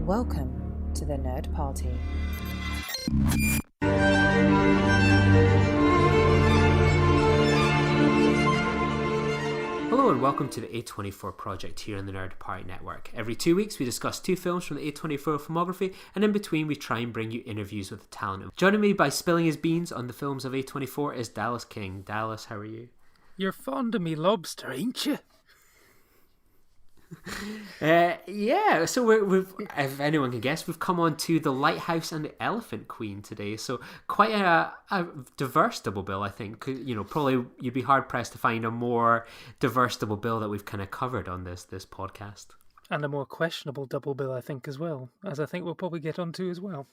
Welcome to the Nerd Party. Hello and welcome to the A24 project here on the Nerd Party Network. Every 2 weeks we discuss 2 films from the A24 filmography, and in between we try and bring you interviews with the talent. Joining me by spilling his beans on the films of A24 is Dallas King. Dallas, how are you? You're fond of me lobster, ain't you? Yeah, so we've, if anyone can guess, we've come on to the Lighthouse and the Elephant Queen today. So quite a diverse double bill, I think. You know, probably you'd be hard pressed to find a more diverse double bill that we've kind of covered on this podcast. And a more questionable double bill, I think, as well, as I think we'll probably get onto as well.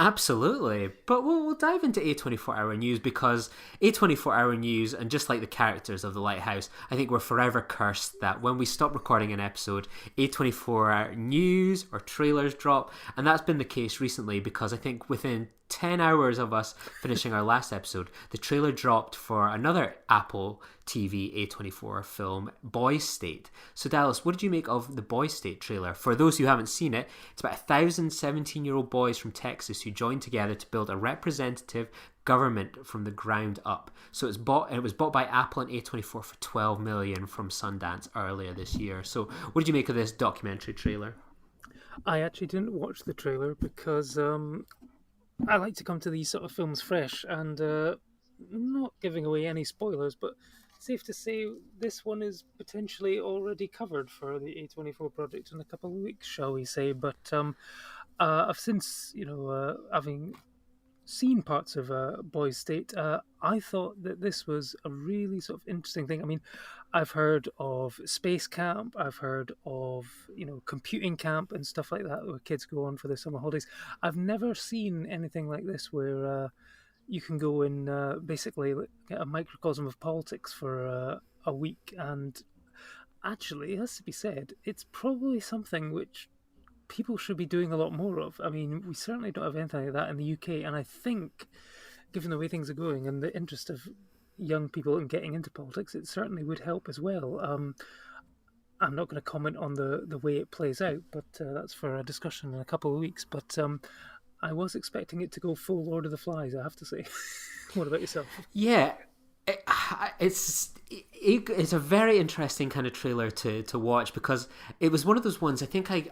Absolutely, but we'll dive into A24 Hour News because A24 Hour News, and just like the characters of The Lighthouse, I think we're forever cursed that when we stop recording an episode, A24 Hour News or trailers drop, and that's been the case recently because I think within 10 hours of us finishing our last episode, the trailer dropped for another Apple TV A24 film, Boys State. So Dallas, what did you make of the Boys State trailer? For those who haven't seen it, it's about 1,000 17-year-old boys from Texas who joined together to build a representative government from the ground up. So it was bought by Apple and A24 for $12 million from Sundance earlier this year. So what did you make of this documentary trailer? I actually didn't watch the trailer because I like to come to these sort of films fresh, and not giving away any spoilers, but safe to say this one is potentially already covered for the A24 project in a couple of weeks, shall we say. But I've since, having seen parts of Boys State, I thought that this was a really sort of interesting thing. I mean, I've heard of space camp, I've heard of, computing camp and stuff like that where kids go on for their summer holidays. I've never seen anything like this where you can go and basically get a microcosm of politics for a week. And actually, it has to be said, it's probably something which people should be doing a lot more of. I mean, we certainly don't have anything like that in the UK, and I think, given the way things are going and the interest of young people in getting into politics, it certainly would help as well. I'm not going to comment on the way it plays out, but that's for a discussion in a couple of weeks. But I was expecting it to go full Lord of the Flies, I have to say. What about yourself? Yeah, it's a very interesting kind of trailer to watch because it was one of those ones. I think I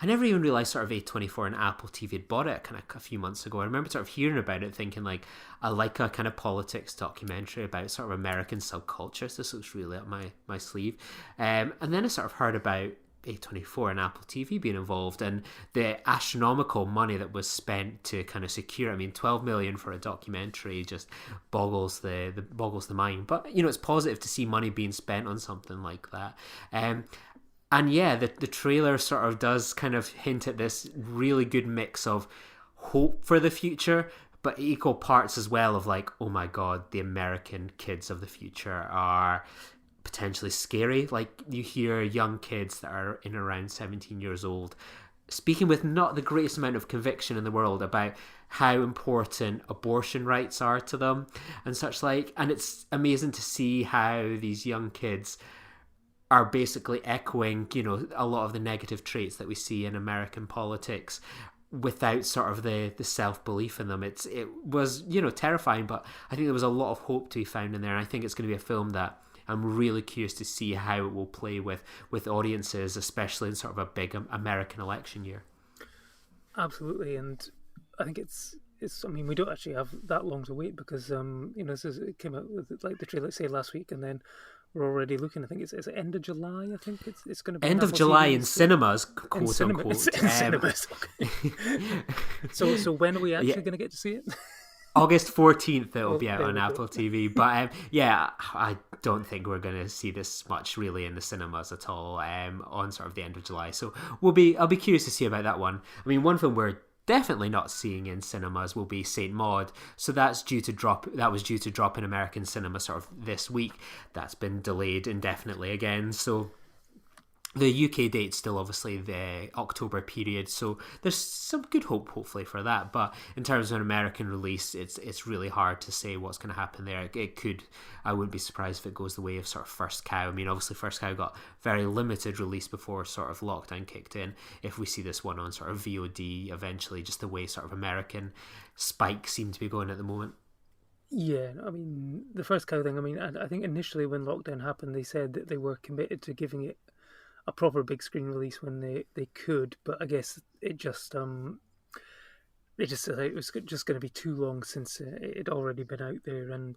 never even realized sort of A24 and Apple TV had bought it kind of a few months ago. I remember sort of hearing about it, thinking like I like a kind of politics documentary about sort of American subculture. So this looks really up my sleeve. And then I sort of heard about A24 and Apple TV being involved and the astronomical money that was spent to kind of secure. I mean, $12 million for a documentary just boggles the mind. But it's positive to see money being spent on something like that. And yeah, the trailer sort of does kind of hint at this really good mix of hope for the future, but equal parts as well of like, oh my god, the American kids of the future are potentially scary. Like, you hear young kids that are in around 17 years old speaking with not the greatest amount of conviction in the world about how important abortion rights are to them and such like. And it's amazing to see how these young kids are basically echoing, a lot of the negative traits that we see in American politics without sort of the self-belief in them. It was, terrifying, but I think there was a lot of hope to be found in there. And I think it's going to be a film that I'm really curious to see how it will play with audiences, especially in sort of a big American election year. Absolutely, and I think it's. I mean, we don't actually have that long to wait because it came out with like the trailer, say, last week, and then we're already looking. I think it's end of July. I think it's going to be end of July in cinemas, quote unquote. In cinemas. Okay. So when are we actually going to get to see it? August 14th it'll be out on Apple TV. But yeah, I don't think we're going to see this much really in the cinemas at all on sort of the end of July. So I'll be curious to see about that one. I mean, one film we're definitely not seeing in cinemas will be Saint Maud. So that was due to drop in American cinema sort of this week. That's been delayed indefinitely again. So The UK date's still obviously the October period, so there's some good hope, hopefully, for that. But in terms of an American release, it's really hard to say what's going to happen there. It could, I wouldn't be surprised if it goes the way of sort of First Cow. I mean, obviously, First Cow got very limited release before sort of lockdown kicked in. If we see this one on sort of VOD eventually, just the way sort of American spikes seem to be going at the moment. Yeah, I mean, the First Cow thing, I mean, I think initially when lockdown happened, they said that they were committed to giving it a proper big screen release when they could, but I guess it just they just said it was just going to be too long since it had already been out there, and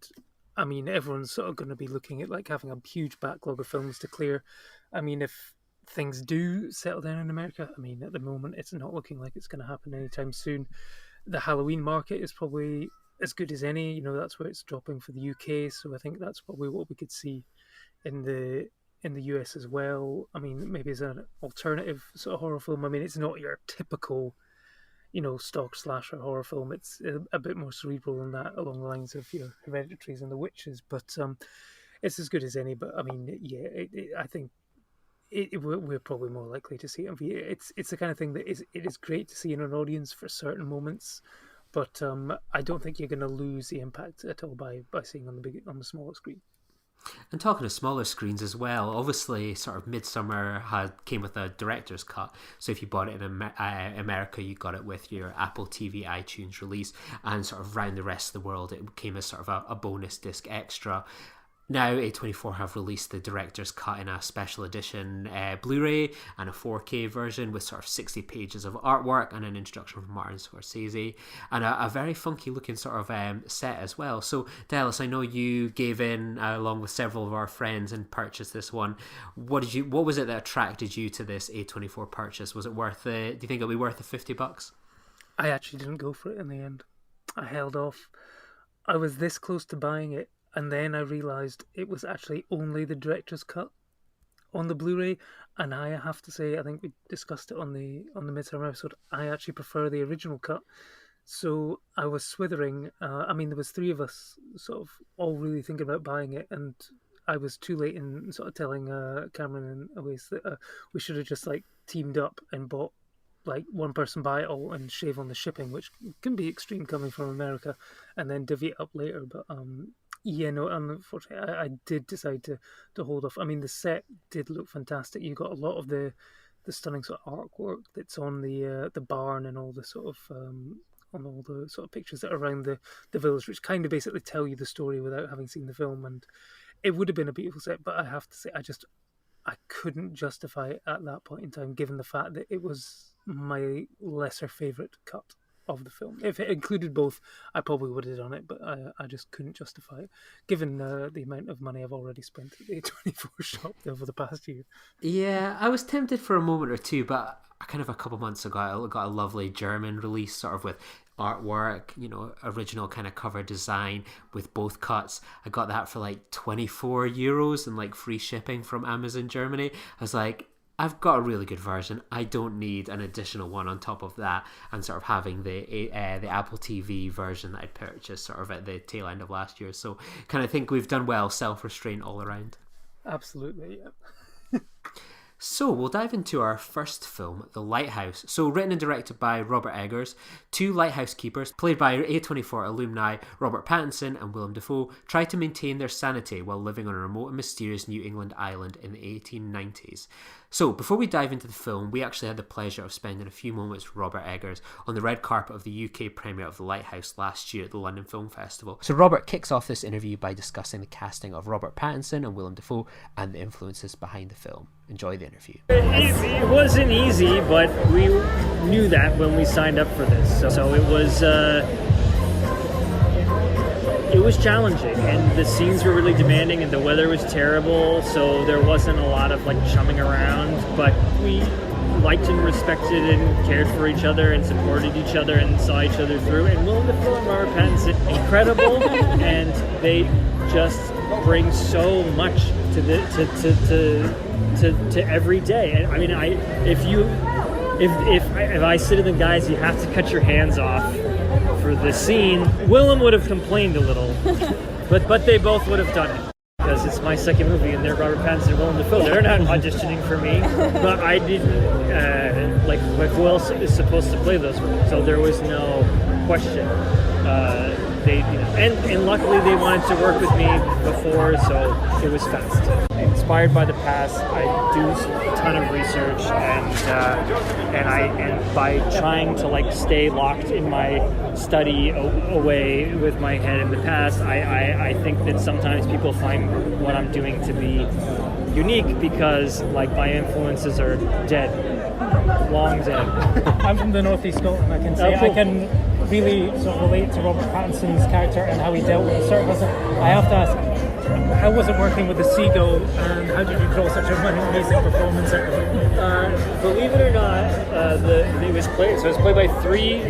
I mean everyone's sort of going to be looking at like having a huge backlog of films to clear. I mean, if things do settle down in America, I mean at the moment it's not looking like it's going to happen anytime soon. The Halloween market is probably as good as any. You know, that's where it's dropping for the UK, so I think that's probably what we could see in the US as well. I mean, maybe as an alternative sort of horror film. I mean, it's not your typical, you know, stock slasher horror film. It's a bit more cerebral than that, along the lines of your Hereditaries and The Witches. But it's as good as any. But I mean, yeah, I think we're probably more likely to see it on VR. It's the kind of thing that it is great to see in an audience for certain moments. But I don't think you're going to lose the impact at all by seeing on the smaller screen. And talking of smaller screens as well, obviously sort of Midsummer came with a director's cut. So if you bought it in America, you got it with your Apple TV iTunes release, and sort of around the rest of the world, it came as sort of a bonus disc extra. Now A24 have released the director's cut in a special edition Blu-ray and a 4K version with sort of 60 pages of artwork and an introduction from Martin Scorsese and a very funky looking sort of set as well. So Dallas, I know you gave in along with several of our friends and purchased this one. What was it that attracted you to this A24 purchase? Was it worth it? Do you think it'll be worth the $50? I actually didn't go for it in the end. I held off. I was this close to buying it, and then I realised it was actually only the director's cut on the Blu-ray, and I have to say, I think we discussed it on the Midsummer episode, I actually prefer the original cut. So I was swithering. I mean, there was three of us sort of all really thinking about buying it, and I was too late in sort of telling Cameron and Awais that we should have just like teamed up and bought like one person buy it all and shave on the shipping, which can be extreme coming from America, and then divvy it up later. But yeah, no, unfortunately, I did decide to hold off. I mean, the set did look fantastic. You got a lot of the stunning sort of artwork that's on the barn and all the sort of on all the sort of pictures that are around the village, which kind of basically tell you the story without having seen the film. And it would have been a beautiful set, but I have to say, I couldn't justify it at that point in time, given the fact that it was my lesser favourite cut of the film. If it included both, I probably would have done it, but I just couldn't justify it, given the amount of money I've already spent at the A24 shop over the past year. Yeah, I was tempted for a moment or two, but kind of a couple months ago, I got a lovely German release, sort of with artwork, you know, original kind of cover design with both cuts. I got that for like €24 and like free shipping from Amazon Germany. I was like, I've got a really good version. I don't need an additional one on top of that. And sort of having the Apple TV version that I purchased sort of at the tail end of last year. So kind of think we've done well, self-restraint all around. Absolutely, yeah. So we'll dive into our first film, The Lighthouse. So written and directed by Robert Eggers, two lighthouse keepers, played by A24 alumni Robert Pattinson and Willem Dafoe, try to maintain their sanity while living on a remote and mysterious New England island in the 1890s. So before we dive into the film, we actually had the pleasure of spending a few moments with Robert Eggers on the red carpet of the UK premiere of The Lighthouse last year at the London Film Festival. So Robert kicks off this interview by discussing the casting of Robert Pattinson and Willem Dafoe and the influences behind the film. Enjoy the interview. It wasn't easy, but we knew that when we signed up for this. So it was challenging, and the scenes were really demanding, and the weather was terrible, so there wasn't a lot of like chumming around, but we liked and respected and cared for each other and supported each other and saw each other through. And Willem Dafoe and Robert Pattinson, incredible, and they just bring so much to every day. And I mean, if I said to the guys, you have to cut your hands off for the scene, Willem would have complained a little, but they both would have done it. because it's my second movie and they're Robert Pattinson and Willem Dafoe. They're not auditioning for me, but I didn't like who else is supposed to play those roles, so there was no question. And luckily they wanted to work with me before, so it was fast. Inspired by the past, I do a ton of research, and by trying to like stay locked in my study away with my head in the past, I think that sometimes people find what I'm doing to be unique because like my influences are dead, long dead. I'm from the northeast Scotland. I can say I can really sort of relate to Robert Pattinson's character and how he dealt with the circus. I have to ask, how was it working with the seagull, and how did you draw such an amazing performance out of it? Believe it or not, it was played by three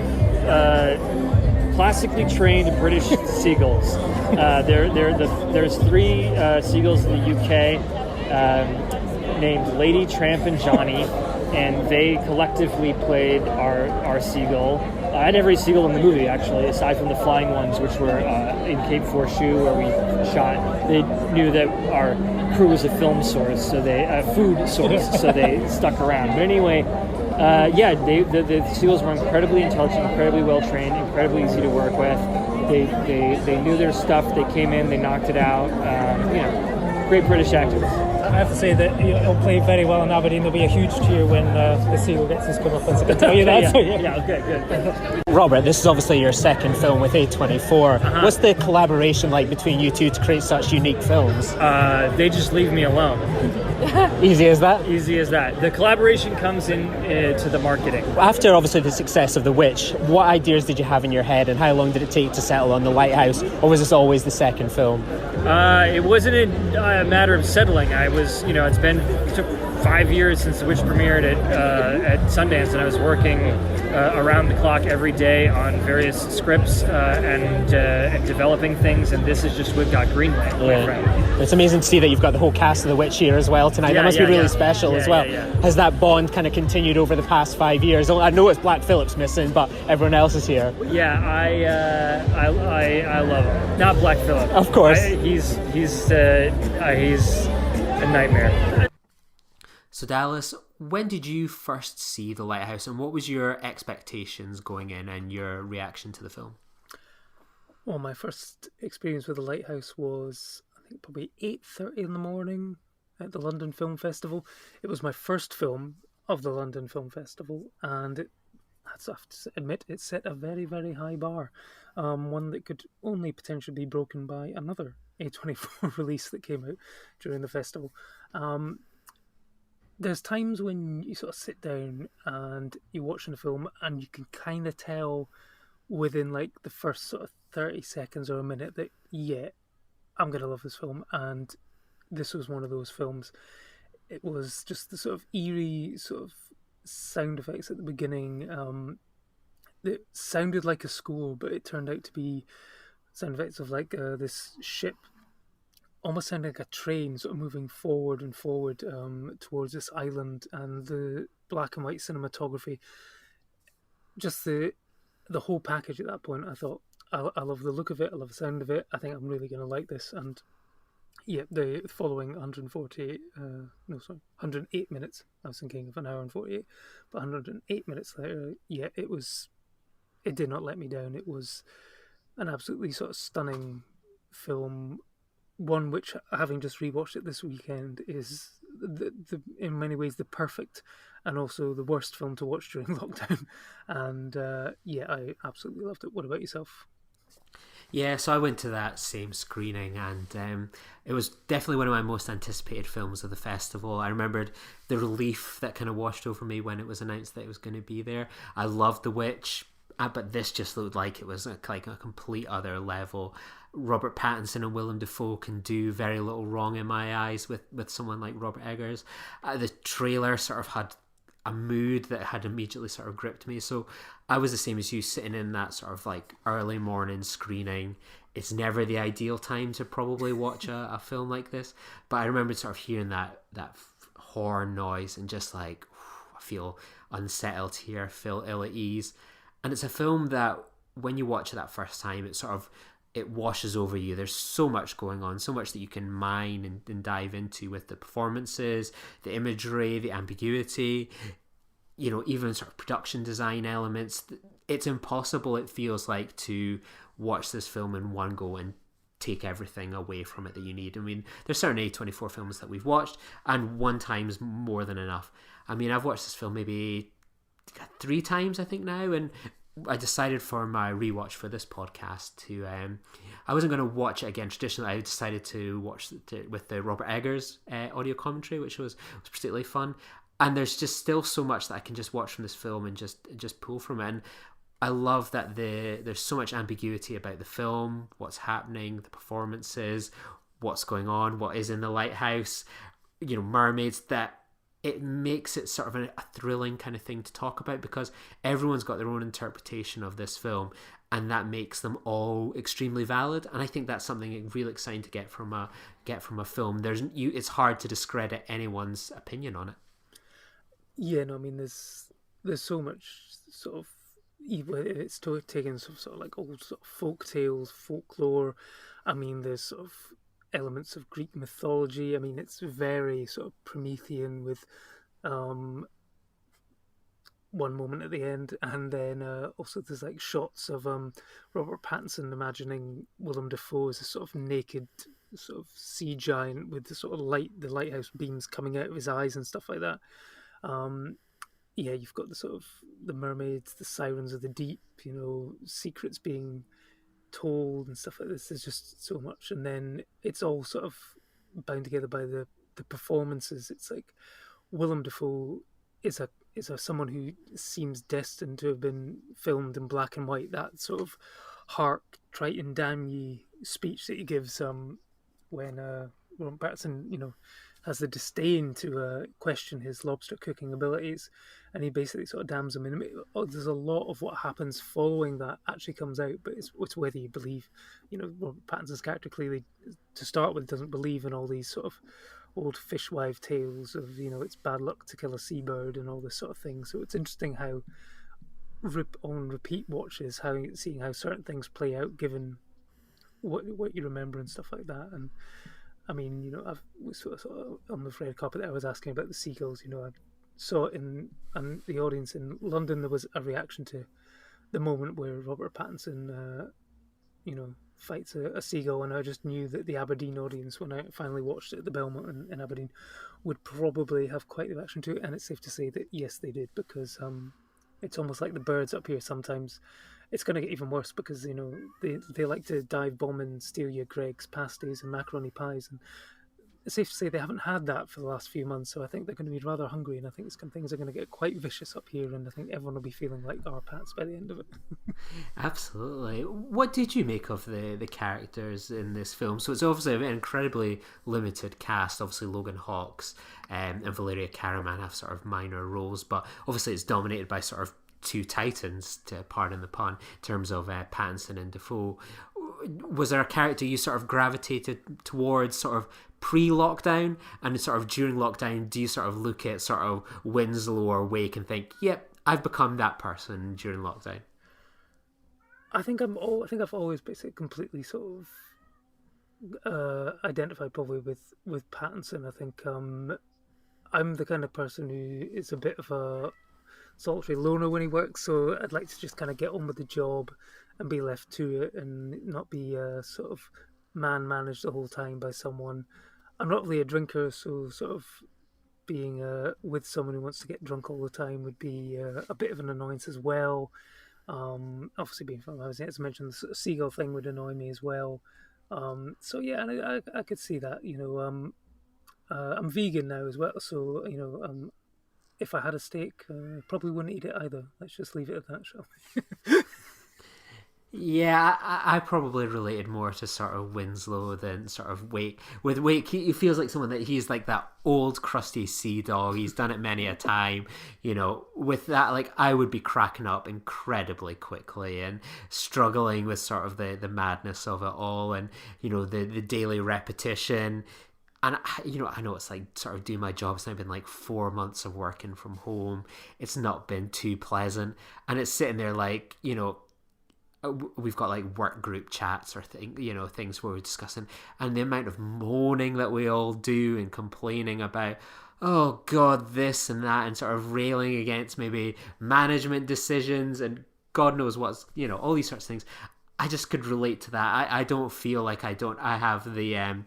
classically trained British seagulls. There's three seagulls in the UK named Lady, Tramp, and Johnny, and they collectively played our seagull. I had every seagull in the movie, actually, aside from the flying ones, which were in Cape Forshue, where we shot. They knew that our crew was a film source, so food source, so they stuck around. But anyway, the seagulls were incredibly intelligent, incredibly well trained, incredibly easy to work with. They knew their stuff. They came in, they knocked it out. Great British actors. I have to say that it'll play very well in Aberdeen. There'll be a huge cheer when the seagull gets his comeuppance. I can tell you that. Okay, good. Robert, this is obviously your second film with A24. What's the collaboration like between you two to create such unique films? They just leave me alone. Easy as that? Easy as that. The collaboration comes in to the marketing. After obviously the success of The Witch, what ideas did you have in your head and how long did it take to settle on The Lighthouse, or was this always the second film? It wasn't a matter of settling. It took 5 years since The Witch premiered at Sundance, and I was working around the clock every day on various scripts and developing things, and this is just what got greenlit, my friend. It's amazing to see that you've got the whole cast of The Witch here as well tonight. That must be really special as well. Has that bond kind of continued over the past 5 years? I know it's Black Phillip's missing, but everyone else is here. Yeah, I love him. Not Black Phillip. Of course. He's a nightmare. So Dallas, when did you first see The Lighthouse, and what was your expectations going in and your reaction to the film? Well, my first experience with The Lighthouse was, I think, probably 8:30 in the morning at the London Film Festival. It was my first film of the London Film Festival, and I have to admit, it set a very, very high bar. One that could only potentially be broken by another A24 release that came out during the festival. There's times when you sort of sit down and you're watching a film and you can kind of tell within like the first sort of 30 seconds or a minute that, yeah, I'm going to love this film. And this was one of those films. It was just the sort of eerie sort of sound effects at the beginning. It sounded like a score, but it turned out to be sound effects of like this ship almost sounded like a train sort of moving forward and forward towards this island, and the black and white cinematography, just the whole package at that point. I thought, I love the look of it, I love the sound of it, I think I'm really going to like this. And yeah, the following 108 minutes, I was thinking of an hour and 48, but 108 minutes later, yeah, it did not let me down. It was an absolutely sort of stunning film, one which, having just rewatched it this weekend, is the in many ways the perfect and also the worst film to watch during lockdown. And I absolutely loved it. What about yourself? Yeah, so I went to that same screening, and it was definitely one of my most anticipated films of the festival. I remembered the relief that kind of washed over me when it was announced that it was going to be there. I loved The Witch, but this just looked like it was like a complete other level. Robert Pattinson and Willem Dafoe can do very little wrong in my eyes with someone like Robert Eggers. The trailer sort of had a mood that had immediately sort of gripped me. So I was the same as you, sitting in that sort of like early morning screening. It's never the ideal time to probably watch a film like this, but I remember sort of hearing that horn noise and just like, I feel unsettled here, I feel ill at ease. And it's a film that when you watch it that first time, it sort of it washes over you. There's so much going on, so much that you can mine and dive into with the performances, the imagery, the ambiguity, even sort of production design elements. It's impossible, it feels like, to watch this film in one go and take everything away from it that you need. I mean, there's certain A24 films that we've watched, and one time's more than enough. I mean, I've watched this film maybe 3 times, I think, now, and I decided for my rewatch for this podcast to I wasn't going to watch it again traditionally. I decided to watch it with the Robert Eggers audio commentary, which was particularly fun. And there's just still so much that I can just watch from this film and just pull from it. And I love that there's so much ambiguity about the film, what's happening, the performances, what's going on, what is in the lighthouse, mermaids, that it makes it sort of a thrilling kind of thing to talk about, because everyone's got their own interpretation of this film, and that makes them all extremely valid. And I think that's something really exciting to get from a film. It's hard to discredit anyone's opinion on it. Yeah, no, I mean, there's so much sort of, it's taken sort of like old sort of folk tales, folklore. I mean, there's sort of elements of Greek mythology. I mean, it's very sort of Promethean with one moment at the end, and then also there's like shots of Robert Pattinson imagining Willem Dafoe as a sort of naked sort of sea giant with the sort of the lighthouse beams coming out of his eyes and stuff like that. Yeah, you've got the sort of the mermaids, the sirens of the deep, secrets being told and stuff like this. There's just so much, and then it's all sort of bound together by the performances. It's like Willem Dafoe is someone who seems destined to have been filmed in black and white. That sort of "Hark, Triton, damn ye" speech that he gives when Ron Pattinson, has the disdain to question his lobster cooking abilities, and he basically sort of damns him. And there's a lot of what happens following that actually comes out, but it's whether you believe, Robert Pattinson's character clearly, to start with, doesn't believe in all these sort of old fishwife tales of, it's bad luck to kill a seabird and all this sort of thing. So it's interesting how on repeat watches, seeing how certain things play out given what you remember and stuff like that. And I mean, I was sort of on the red carpet that I was asking about the seagulls. I saw it and the audience in London. There was a reaction to the moment where Robert Pattinson, fights a seagull, and I just knew that the Aberdeen audience, when I finally watched it at the Belmont in Aberdeen, would probably have quite the reaction to it. And it's safe to say that yes, they did, because it's almost like the birds up here sometimes. It's going to get even worse because, they like to dive bomb and steal your Greg's pasties and macaroni pies. And it's safe to say they haven't had that for the last few months. So I think they're going to be rather hungry. And I think things are going to get quite vicious up here. And I think everyone will be feeling like our pats by the end of it. Absolutely. What did you make of the characters in this film? So it's obviously an incredibly limited cast. Obviously, Logan Hawkes and Valeriia Karman have sort of minor roles. But obviously it's dominated by sort of 2 titans, to pardon the pun, in terms of Pattinson and Dafoe. Was there a character you sort of gravitated towards sort of pre-lockdown, and sort of during lockdown, do you sort of look at sort of Winslow or Wake and think, yep, I've become that person during lockdown? I think I've always basically completely sort of identified probably with Pattinson. I think I'm the kind of person who is a bit of a solitary loner when he works, so I'd like to just kind of get on with the job and be left to it and not be sort of managed the whole time by someone. I'm not really a drinker, so sort of being with someone who wants to get drunk all the time would be a bit of an annoyance as well. Obviously being from housing, as I mentioned, the sort of seagull thing would annoy me as well. So yeah, and I could see that. I'm vegan now as well, so if I had a steak, I probably wouldn't eat it either. Let's just leave it at that, shall we? Yeah, I probably related more to sort of Winslow than sort of Wake. With Wake, he feels like someone that he's like that old crusty sea dog. He's done it many a time. With that, like, I would be cracking up incredibly quickly and struggling with sort of the madness of it all, and the daily repetition. And I know it's like sort of doing my job. It's now been like 4 months of working from home. It's not been too pleasant, and it's sitting there like, we've got like work group chats or things where we're discussing, and the amount of moaning that we all do and complaining about, oh God, this and that, and sort of railing against maybe management decisions and God knows what's, all these sorts of things. I just could relate to that. I don't feel like I have the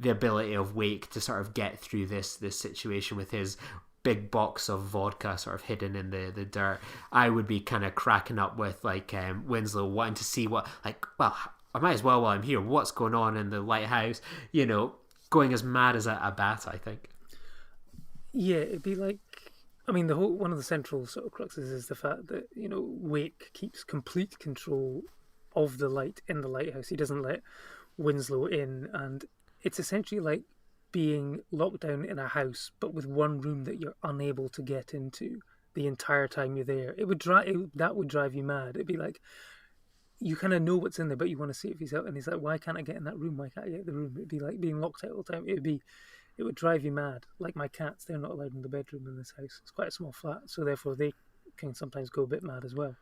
ability of Wake to sort of get through this situation with his big box of vodka sort of hidden in the dirt. I would be kind of cracking up with like Winslow wanting to see what, like, well, I might as well while I'm here, what's going on in the lighthouse, going as mad as a bat, I think. Yeah, it'd be like, I mean, one of the central sort of cruxes is the fact that, Wake keeps complete control of the light in the lighthouse. He doesn't let Winslow in, and it's essentially like being locked down in a house, but with one room that you're unable to get into the entire time you're there. That would drive you mad. It'd be like, you kind of know what's in there, but you want to see if he's out, and he's like, why can't I get in that room? Why can't I get in the room? It'd be like being locked out all the time. It would drive you mad. Like my cats, they're not allowed in the bedroom in this house. It's quite a small flat, so therefore they can sometimes go a bit mad as well.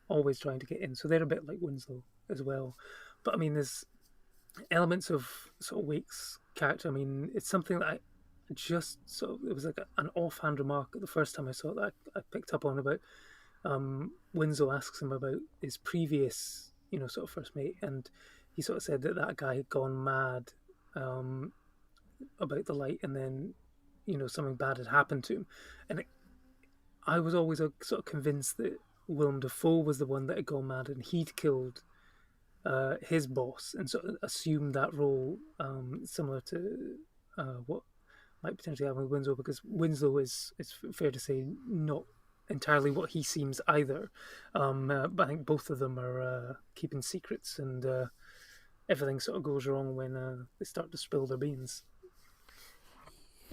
Always trying to get in. So they're a bit like Winslow as well. But I mean, there's elements of sort of Wake's character. I mean, it's something that I just it was like an offhand remark the first time I saw it that I picked up on about. Winslow asks him about his previous, sort of first mate, and he sort of said that guy had gone mad about the light, and then, something bad had happened to him. And I was always sort of convinced that Willem Dafoe was the one that had gone mad, and he'd killed his boss, and sort of assumed that role, similar to what might potentially happen with Winslow, because Winslow is, it's fair to say, not entirely what he seems either. But I think both of them are keeping secrets, and everything sort of goes wrong when they start to spill their beans.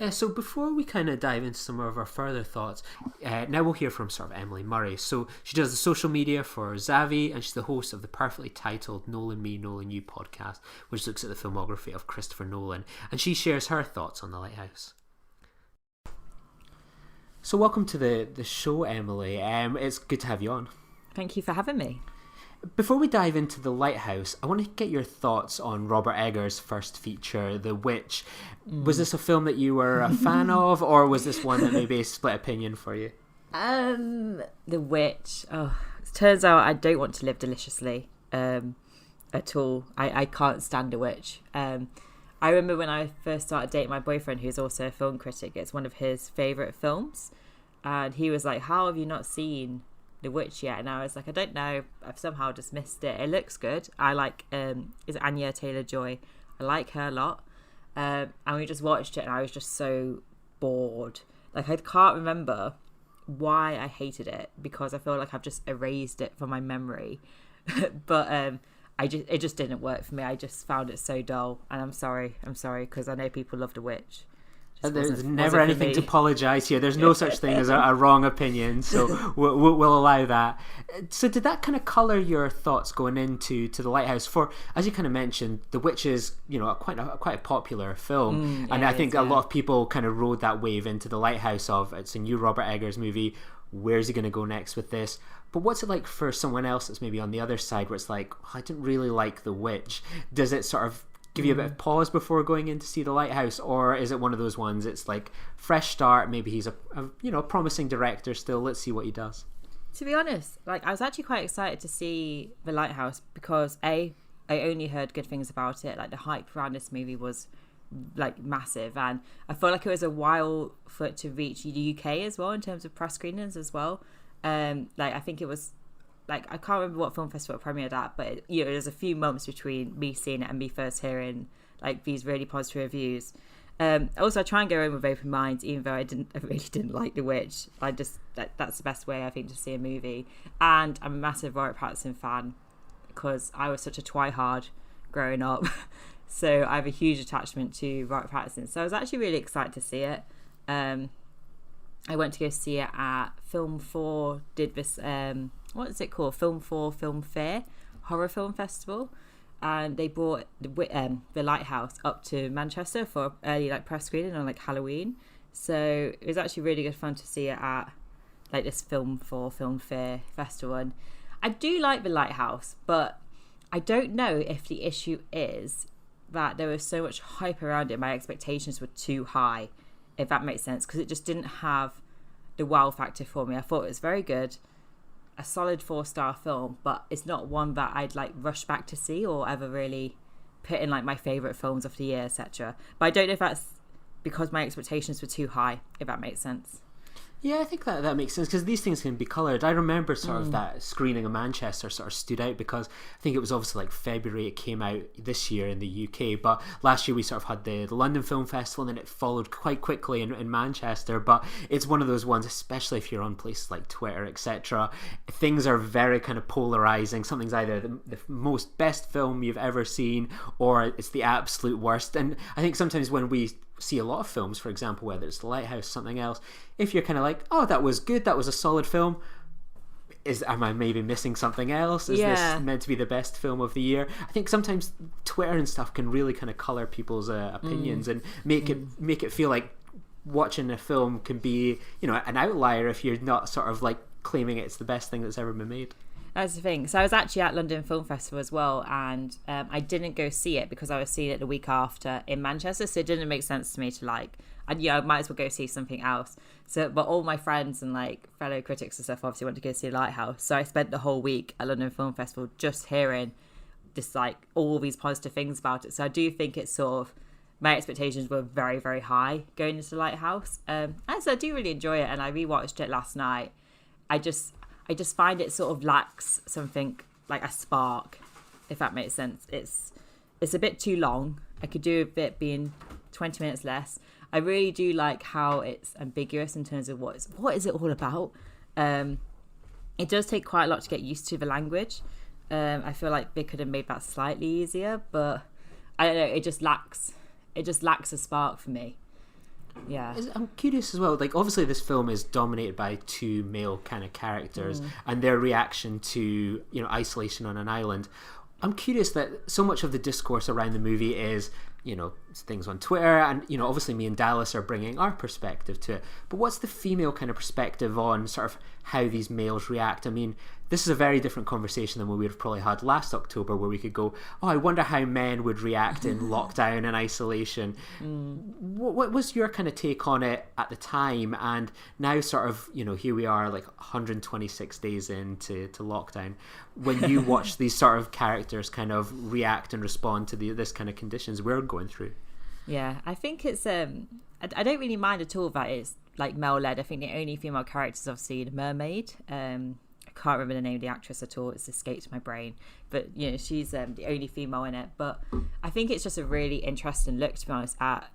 So before we kind of dive into some of our further thoughts, now we'll hear from sort of Emily Murray. So she does the social media for Zavi, and she's the host of the perfectly titled Nolan Me, Nolan You podcast, which looks at the filmography of Christopher Nolan, and she shares her thoughts on The Lighthouse. So welcome to the show, Emily. It's good to have you on. Thank you for having me. Before we dive into The Lighthouse, I want to get your thoughts on Robert Eggers' first feature, The Witch. Was this a film that you were a fan of, or was this one that maybe a split opinion for you? The Witch. Oh, it turns out I don't want to live deliciously at all. I can't stand a witch. I remember when I first started dating my boyfriend, who's also a film critic. It's one of his favourite films, and he was like, "How have you not seen The Witch yet?" And I was like, I don't know, I've somehow just missed it. It looks good. I like is it Anya Taylor-Joy? I like her a lot, and we just watched it, and I was just so bored. Like, I can't remember why I hated it, because I feel like I've just erased it from my memory. But it just didn't work for me. I just found it so dull, and I'm sorry because I know people love The Witch. There's never anything to apologise here. There's no such thing as a wrong opinion, so we'll allow that. So did that kind of colour your thoughts going into The Lighthouse? For, as you kind of mentioned, The Witch is, quite a popular film, and I think a lot of people kind of rode that wave into The Lighthouse of, it's a new Robert Eggers movie, where's he going to go next with this? But what's it like for someone else that's maybe on the other side, where it's like, oh, I didn't really like The Witch? Does it sort of give you a bit of pause before going in to see The Lighthouse, or is it one of those ones, it's like fresh start, maybe he's a promising director still, let's see what he does? To be honest, like, I was actually quite excited to see The Lighthouse because I only heard good things about it. Like, the hype around this movie was like massive, and I felt like it was a while for it to reach the UK as well in terms of press screenings as well. Like, I think it was, like, I can't remember what film festival it premiered at, but there's a few months between me seeing it and me first hearing like these really positive reviews. Also, I try and go in with open minds, even though I really didn't like The Witch. That's the best way, I think, to see a movie. And I'm a massive Robert Pattinson fan because I was such a twihard growing up, so I have a huge attachment to Robert Pattinson. So I was actually really excited to see it. I went to go see it at Film 4, did this, what is it called? Film 4 Film Fair, horror film festival. And they brought the Lighthouse up to Manchester for early press screening on Halloween. So it was actually really good fun to see it at this Film 4 Film Fair festival. And I do like The Lighthouse, but I don't know if the issue is that there was so much hype around it, my expectations were too high, if that makes sense, because it just didn't have the wow factor for me. I thought it was very good, a solid 4-star film, but it's not one that I'd like rush back to see or ever really put in like my favourite films of the year, etc. But I don't know if that's because my expectations were too high, if that makes sense. Yeah, I think that makes sense, because these things can be coloured. I remember sort of that screening in Manchester sort of stood out, because I think it was obviously like February it came out this year in the UK, but last year we sort of had the London Film Festival, and then it followed quite quickly in Manchester. But it's one of those ones, especially if you're on places like Twitter, etc., things are very kind of polarising. Something's either the most best film you've ever seen, or it's the absolute worst. And I think sometimes when we see a lot of films, for example, whether it's The Lighthouse, something else, if you're kind of like, oh, that was good, that was a solid film, am I maybe missing something else? Is this meant to be the best film of the year? I think sometimes Twitter and stuff can really kind of colour people's opinions and make it feel like watching a film can be, you know, an outlier if you're not sort of like claiming it's the best thing that's ever been made. That's the thing. So I was actually at London Film Festival as well, and I didn't go see it because I was seeing it the week after in Manchester, so it didn't make sense to me to like, I might as well go see something else. So, but all my friends and like fellow critics and stuff obviously went to go see Lighthouse, so I spent the whole week at London Film Festival just hearing this like all these positive things about it. So I do think it's sort of, my expectations were very, very high going into Lighthouse, and so I do really enjoy it, and I rewatched it last night. I just find it sort of lacks something like a spark, if that makes sense. It's a bit too long. I could do a bit being 20 minutes less. I really do like how it's ambiguous in terms of what is it all about. It does take quite a lot to get used to the language. I feel like they could have made that slightly easier, but I don't know. It just lacks a spark for me. Yeah, I'm curious as well, like obviously this film is dominated by two male kind of characters and their reaction to, you know, isolation on an island. I'm curious that so much of the discourse around the movie is, you know, things on Twitter, and, you know, obviously me and Dallas are bringing our perspective to it, but what's the female kind of perspective on sort of how these males react? I mean, this is a very different conversation than what we would have probably had last October, where we could go, oh, I wonder how men would react in lockdown and isolation. What was your kind of take on it at the time? And now sort of, you know, here we are like 126 days into lockdown. When you watch these sort of characters kind of react and respond to this kind of conditions we're going through. Yeah, I think it's, I don't really mind at all that it's like male-led. I think the only female character is obviously the mermaid. I can't remember the name of the actress at all, it's escaped my brain, but you know, she's the only female in it. But I think it's just a really interesting look, to be honest, at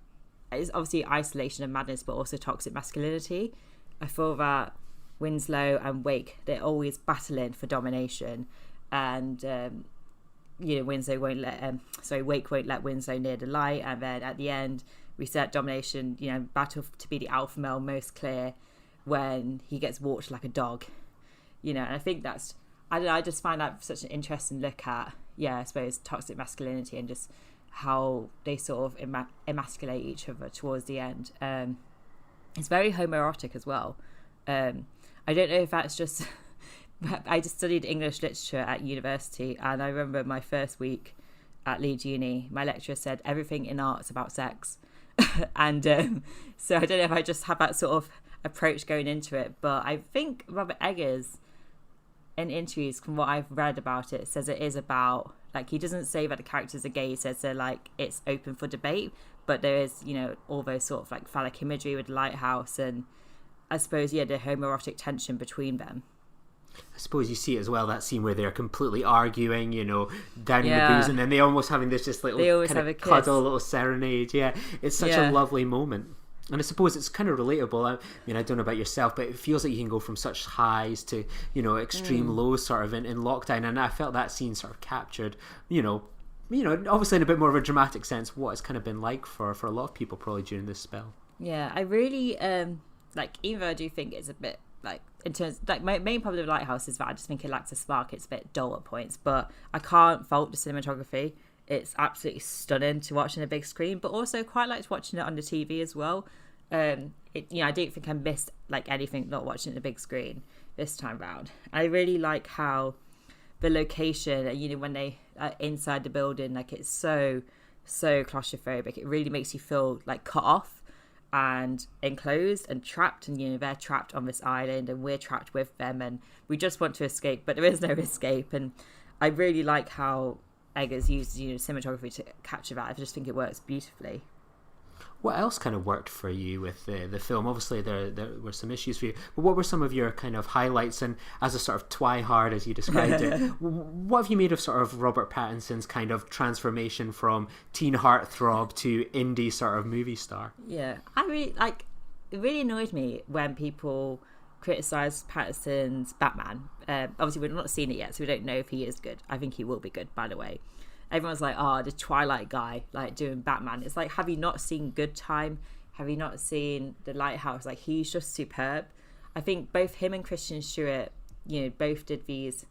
it's obviously isolation and madness, but also toxic masculinity. I feel that Winslow and Wake, they're always battling for domination, and you know, Wake won't let Winslow near the light, and then at the end we set domination, you know, battle to be the alpha male most clear when he gets walked like a dog. You know, and I think that's, I don't know, I just find that such an interesting look at, I suppose, toxic masculinity and just how they sort of emasculate each other towards the end. It's very homoerotic as well. I don't know if that's just, I just studied English literature at university, and I remember my first week at Leeds Uni, my lecturer said everything in art's about sex. And so I don't know if I just have that sort of approach going into it, but I think Robert Eggers, in interviews, from what I've read about it, says it is about, like, he doesn't say that the characters are gay, he says they're like, it's open for debate, but there is, you know, all those sort of like phallic imagery with the Lighthouse, and I suppose, the homoerotic tension between them. I suppose you see it as well, that scene where they're completely arguing, you know, down in the booze, and then they almost having this just little kind of cuddle, little serenade. Yeah, it's such a lovely moment. And I suppose it's kind of relatable. I mean, I don't know about yourself, but it feels like you can go from such highs to, you know, extreme lows sort of in lockdown. And I felt that scene sort of captured, you know, obviously in a bit more of a dramatic sense, what it's kind of been like for a lot of people probably during this spell. Yeah, I really, like, even though I do think it's a bit, like, in terms, like, my main problem with Lighthouse is that I just think it lacks a spark. It's a bit dull at points, but I can't fault the cinematography. It's absolutely stunning to watch on a big screen, but also quite liked watching it on the TV as well. I don't think I missed like anything not watching it on the big screen this time round. I really like how the location, when they are inside the building, like it's so claustrophobic. It really makes you feel like cut off and enclosed and trapped, and they're trapped on this island and we're trapped with them, and we just want to escape, but there is no escape. And I really like how Eggers used cinematography to capture that. I just think it works beautifully. What else kind of worked for you with the film? Obviously, there were some issues for you, but what were some of your kind of highlights? And as a sort of twihard, as you described it, what have you made of sort of Robert Pattinson's kind of transformation from teen heartthrob to indie sort of movie star? Yeah, it really annoyed me when people criticised Pattinson's Batman. Obviously, we've not seen it yet, so we don't know if he is good. I think he will be good, by the way. Everyone's like, the Twilight guy, like doing Batman. It's like, have you not seen Good Time? Have you not seen The Lighthouse? Like, he's just superb. I think both him and Kristen Stewart, both did these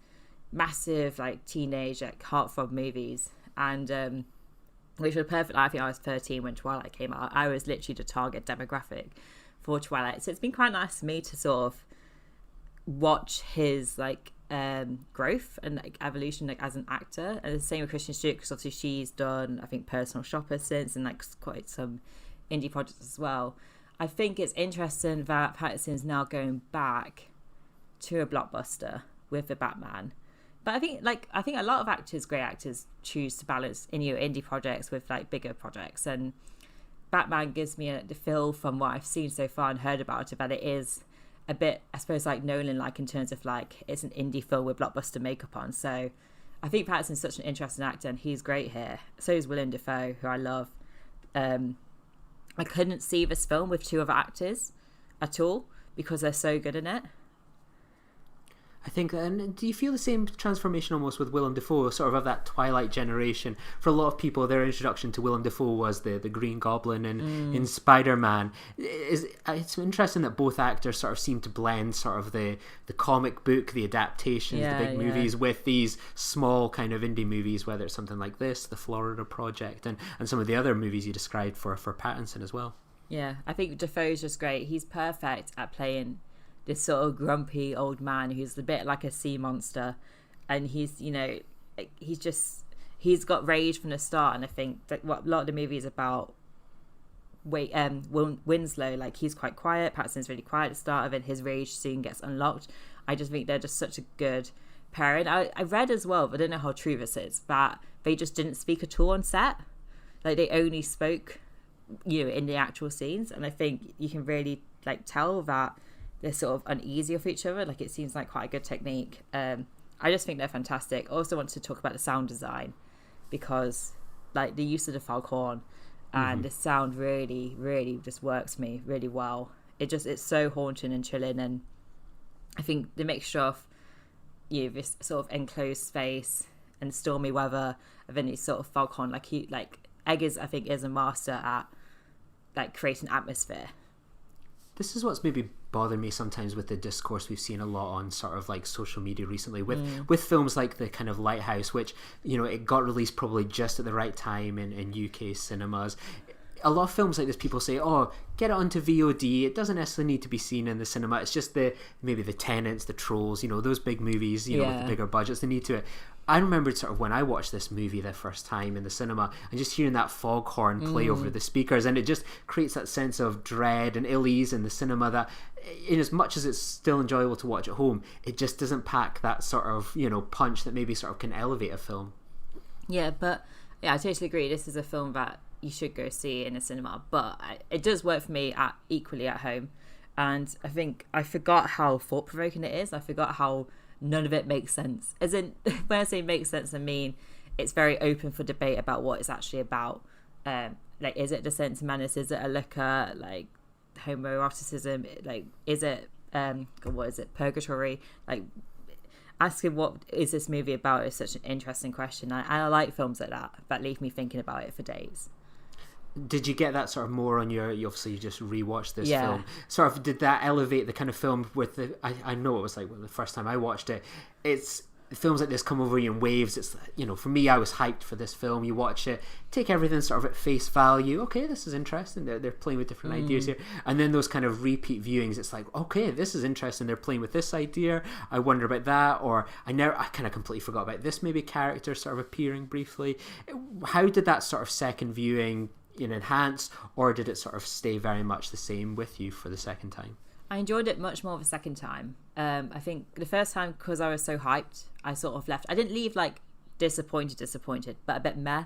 massive, like, teenage, like, heartthrob movies. And, which were perfect. I think I was 13 when Twilight came out. I was literally the target demographic for Twilight. So it's been quite nice for me to sort of watch his, like, growth and like evolution, like as an actor. And the same with Kristen Stewart, because obviously she's done, I think, Personal Shopper since, and like quite some indie projects as well. I think it's interesting that Pattinson's now going back to a blockbuster with the Batman. But I think a lot of actors, great actors, choose to balance indie projects with like bigger projects, and Batman gives me the feel from what I've seen so far and heard about it that it is a bit, I suppose, like Nolan, like in terms of like it's an indie film with blockbuster makeup on. So I think Pattinson's such an interesting actor, and he's great here. So is Willem Dafoe, who I love. I couldn't see this film with two other actors at all because they're so good in it. I think, and do you feel the same transformation almost with Willem Dafoe, sort of that Twilight generation? For a lot of people, their introduction to Willem Dafoe was the Green Goblin in Spider-Man. It's interesting that both actors sort of seem to blend sort of the comic book, the adaptations, the big movies with these small kind of indie movies, whether it's something like this, The Florida Project, and some of the other movies you described for Pattinson as well. Yeah, I think Dafoe's just great. He's perfect at playing this sort of grumpy old man who's a bit like a sea monster, and he's got rage from the start. And I think that what a lot of the movie is about, Winslow, like he's quite quiet, Pattinson's really quiet at the start of it, his rage soon gets unlocked. I just think they're just such a good pairing. I read as well, but I don't know how true this is, that they just didn't speak at all on set. Like they only spoke in the actual scenes, and I think you can really like tell that they're sort of uneasy with each other. Like it seems like quite a good technique. I just think they're fantastic. I also want to talk about the sound design, because like the use of the foghorn and the sound really, really just works me really well. It's so haunting and chilling, and I think the mixture of this sort of enclosed space and stormy weather, and then these sort of foghorn, like Eggers, I think, is a master at like creating atmosphere. This is what's maybe bothered me sometimes with the discourse we've seen a lot on sort of like social media recently with films like the kind of Lighthouse, which it got released probably just at the right time in UK cinemas. A lot of films like this, people say, get it onto VOD, it doesn't necessarily need to be seen in the cinema, it's just maybe the Tenants, the Trolls, those big movies with the bigger budgets, they need to. I remember sort of when I watched this movie the first time in the cinema and just hearing that foghorn play over the speakers, and it just creates that sense of dread and ill-ease in the cinema that, in as much as it's still enjoyable to watch at home, it just doesn't pack that sort of punch that maybe sort of can elevate a film. I totally agree. This is a film that you should go see in a cinema, but it does work for me equally at home. And I think I forgot how thought-provoking it is. I forgot how none of it makes sense. As in, when I say makes sense, I mean it's very open for debate about what it's actually about. Like, is it Descent to Madness? Is it a look at like homoeroticism? Like, is it what is it, purgatory? Like, asking what is this movie about is such an interesting question. I like films like that leave me thinking about it for days. Did you get that sort of more on you just rewatched this film? Sort of, did that elevate the kind of film with I know it was like the first time I watched it. It's films like this come over you in waves. It's, you know, for me, I was hyped for this film. You watch it, take everything sort of at face value. Okay, this is interesting. They're playing with different ideas here. And then those kind of repeat viewings, it's like, okay, this is interesting. They're playing with this idea. I wonder about that. Or I kind of completely forgot about this maybe character sort of appearing briefly. How did that sort of second viewing enhance, or did it sort of stay very much the same with you for the second time? I enjoyed it much more the second time. I think the first time, because I was so hyped, I sort of left. I didn't leave like disappointed, but a bit meh.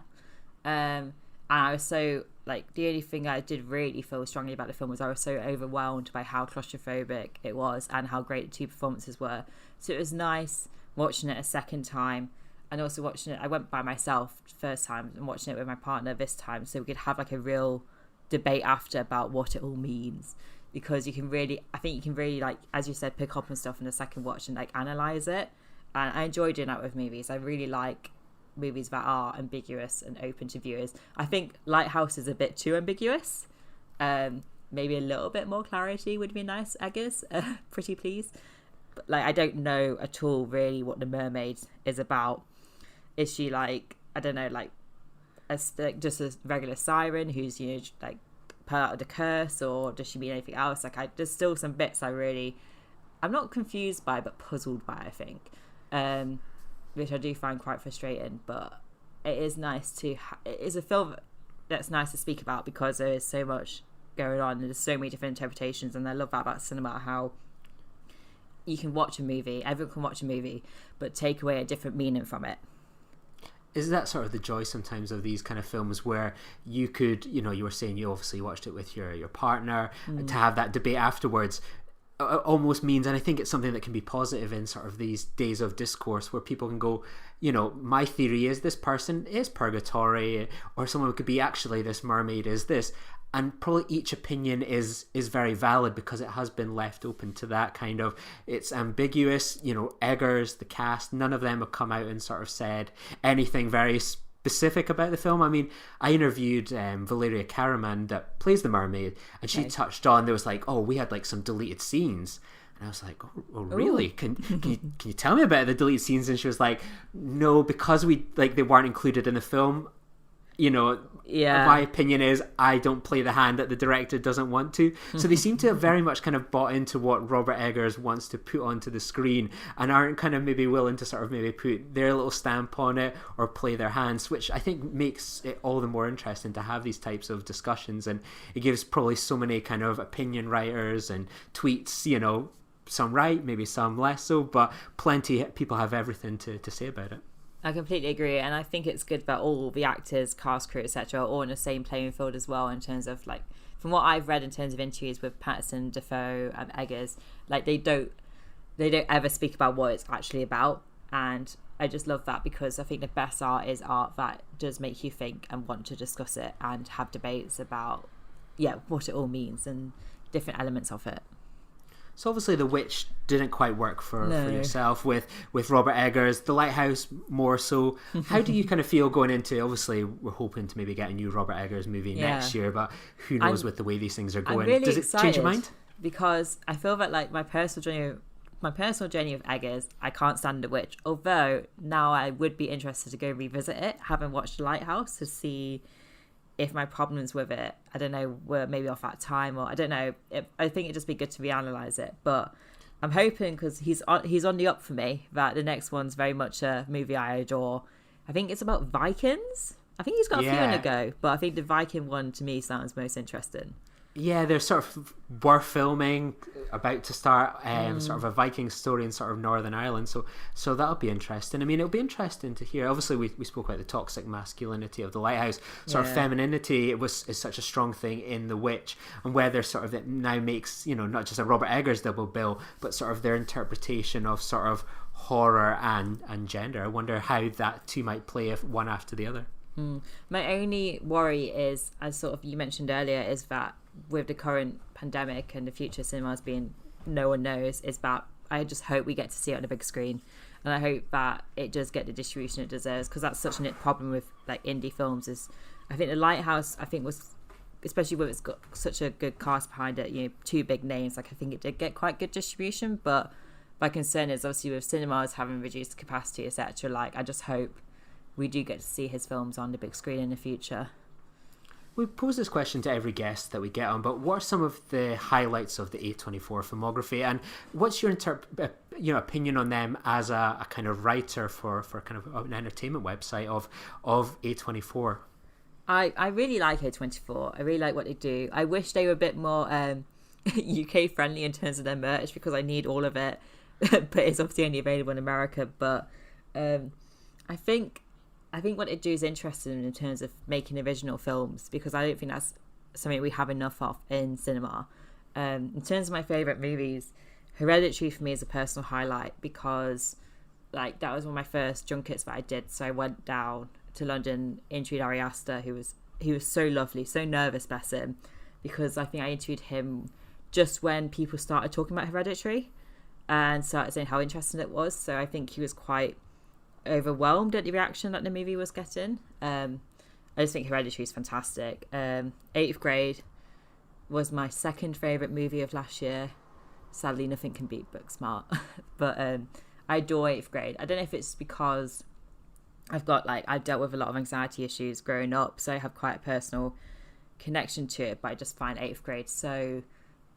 And I was so like, the only thing I did really feel strongly about the film was I was so overwhelmed by how claustrophobic it was and how great the two performances were. So it was nice watching it a second time, and also watching it. I went by myself first time and watching it with my partner this time, so we could have like a real debate after about what it all means. Because I think you can really, like, as you said, pick up on stuff in the second watch and like analyze it. And I enjoy doing that with movies. I really like movies that are ambiguous and open to viewers. I think Lighthouse is a bit too ambiguous. Maybe a little bit more clarity would be nice, I guess. Pretty please. But like, I don't know at all really what the mermaid is about. Is she like, I don't know, like just a regular siren who's, you know, like part of the curse, or does she mean anything else? Like, there's still some bits I'm not confused by, but puzzled by, I think, which I do find quite frustrating. But it is nice it is a film that's nice to speak about because there is so much going on and there's so many different interpretations. And I love that about cinema, how you can watch a movie, everyone can watch a movie, but take away a different meaning from it. Is that sort of the joy sometimes of these kind of films, where you could, you know, you were saying you obviously watched it with your partner, to have that debate afterwards almost means, and I think it's something that can be positive in sort of these days of discourse, where people can go, you know, my theory is this person is purgatory, or someone could be, actually this mermaid is this. And probably each opinion is very valid because it has been left open to that kind of, it's ambiguous. You know, Eggers, the cast, none of them have come out and sort of said anything very specific about the film. I mean, I interviewed Valeriia Karman, that plays the mermaid, and she touched on, there was like, oh, we had like some deleted scenes. And I was like, oh really? Can you tell me about the deleted scenes? And she was like, no, because they weren't included in the film. You know, my opinion is I don't play the hand that the director doesn't want to. So they seem to have very much kind of bought into what Robert Eggers wants to put onto the screen, and aren't kind of maybe willing to sort of maybe put their little stamp on it or play their hands, which I think makes it all the more interesting to have these types of discussions. And it gives probably so many kind of opinion writers and tweets, you know, some right, maybe some less so, but plenty people have everything to say about it. I completely agree, and I think it's good that all the actors, cast, crew, etc. are all in the same playing field as well, in terms of, like, from what I've read in terms of interviews with Pattinson, Dafoe and Eggers, like, they don't ever speak about what it's actually about. And I just love that, because I think the best art is art that does make you think and want to discuss it and have debates about what it all means and different elements of it. So obviously The Witch didn't quite work for yourself with Robert Eggers. The Lighthouse more so. How do you kind of feel going into, obviously we're hoping to maybe get a new Robert Eggers movie next year, but who knows with the way these things are going. I'm really Does it excited, change your mind? because I feel that, like, my personal journey of Eggers, I can't stand The Witch, although now I would be interested to go revisit it, having watched Lighthouse, to see if my problems with it, I don't know, were maybe off at time, or I don't know. I think it'd just be good to reanalyze it. But I'm hoping, because he's on the up for me, that the next one's very much a movie I adore. I think it's about Vikings. I think he's got a few in a go, but I think the Viking one to me sounds most interesting. Yeah, they're sort of were filming, about to start sort of a Viking story in sort of Northern Ireland, so that'll be interesting. I mean, it'll be interesting to hear. Obviously we spoke about the toxic masculinity of the Lighthouse, sort of femininity is such a strong thing in The Witch, and whether sort of it now makes, you know, not just a Robert Eggers double bill, but sort of their interpretation of sort of horror and gender. I wonder how that two might play if one after the other. My only worry is, as sort of you mentioned earlier, is that with the current pandemic and the future cinemas being no one knows, is that I just hope we get to see it on the big screen, and I hope that it does get the distribution it deserves, because that's such a problem with, like, indie films. Is I think The Lighthouse, I think, was, especially when it's got such a good cast behind it, you know, two big names, like, I think it did get quite good distribution, but my concern is obviously with cinemas having reduced capacity, etc. Like, I just hope we do get to see his films on the big screen in the future. We pose this question to every guest that we get on, but what are some of the highlights of the A24 filmography, and what's your opinion on them as a kind of writer for kind of an entertainment website of A24? I really like A24. I really like what they do. I wish they were a bit more UK friendly in terms of their merch, because I need all of it, but it's obviously only available in America. But I think what they do is interesting in terms of making original films, because I don't think that's something we have enough of in cinema. In terms of my favourite movies, Hereditary for me is a personal highlight, because like that was one of my first junkets that I did. So I went down to London, interviewed Ari Aster, he was so lovely, so nervous, bless him, because I think I interviewed him just when people started talking about Hereditary and started saying how interesting it was. So I think he was quite overwhelmed at the reaction that the movie was getting. I just think Hereditary is fantastic. 8th Grade was my second favourite movie of last year. Sadly, nothing can beat Booksmart. But I adore 8th Grade. I don't know if it's because I've dealt with a lot of anxiety issues growing up, so I have quite a personal connection to it, but I just find 8th Grade so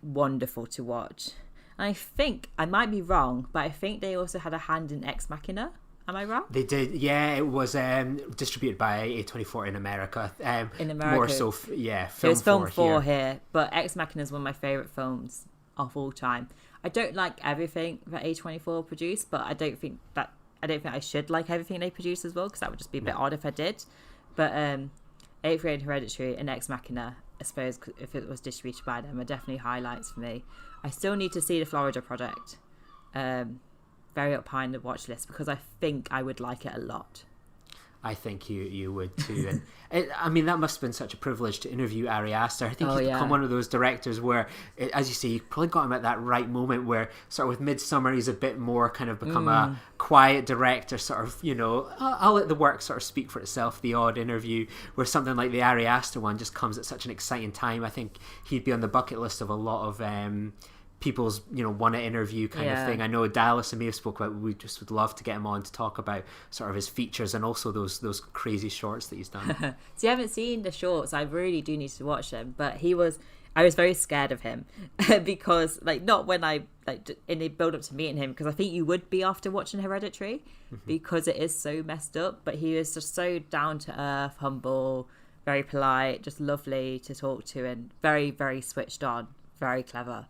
wonderful to watch. And I think, I might be wrong, but I think they also had a hand in Ex Machina. Am I wrong? They did, yeah. It was distributed by A24 in America. In America. More so, It was film 4 here, but Ex Machina is one of my favourite films of all time. I don't like everything that A24 produced, but I don't think I should like everything they produce as well, because that would just be a bit odd if I did. But 8th Grade, Hereditary, and Ex Machina, I suppose, if it was distributed by them, are definitely highlights for me. I still need to see The Florida Project. Very up high in the watch list, because I think I would like it a lot. I think you would too. And that must have been such a privilege to interview Ari Aster. I think he's become one of those directors where, as you say, you probably got him at that right moment where sort of with Midsummer he's a bit more kind of become a quiet director, sort of, I'll let the work sort of speak for itself, the odd interview, where something like the Ari Aster one just comes at such an exciting time. I think he'd be on the bucket list of a lot of people's want to interview kind of thing. I know Dallas and me have spoke about, we just would love to get him on to talk about sort of his features and also those crazy shorts that he's done. So you haven't seen the shorts. I really do need to watch them, but I was very scared of him because not when I in the build up to meeting him, because I think you would be after watching Hereditary, because it is so messed up, but he was just so down to earth, humble, very polite, just lovely to talk to, and very, very switched on, very clever.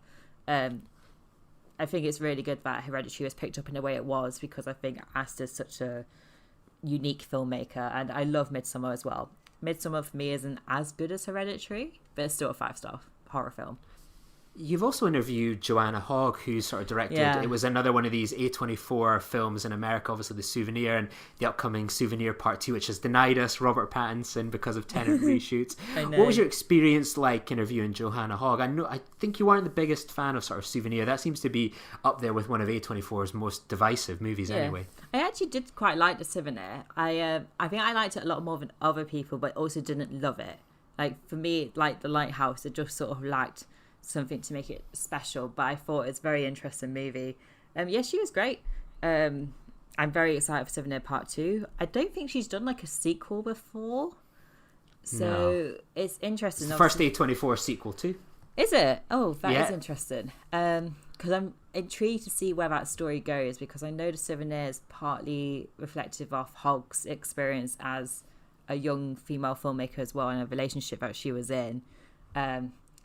I think it's really good that Hereditary was picked up in the way it was, because I think Aster's such a unique filmmaker, and I love Midsummer as well. Midsummer for me isn't as good as Hereditary, but it's still a 5-star horror film. You've also interviewed Joanna Hogg, who sort of directed, it was another one of these A24 films in America, obviously The Souvenir and the upcoming Souvenir Part 2, which has denied us Robert Pattinson because of Tenet reshoots. What was your experience like interviewing Joanna Hogg? I think you weren't the biggest fan of sort of Souvenir. That seems to be up there with one of A24's most divisive movies anyway. I actually did quite like The Souvenir. I think I liked it a lot more than other people, but also didn't love it. Like, for me, like The Lighthouse, it just sort of lacked something to make it special, but I thought it's a very interesting movie. She was great. I'm very excited for Souvenir Part 2. I don't think she's done like a sequel before, so it's interesting. It's the first A24 sequel too. Is it? Oh, that is interesting. Because I'm intrigued to see where that story goes, because I know The Souvenir is partly reflective of Hogg's experience as a young female filmmaker as well, and a relationship that she was in.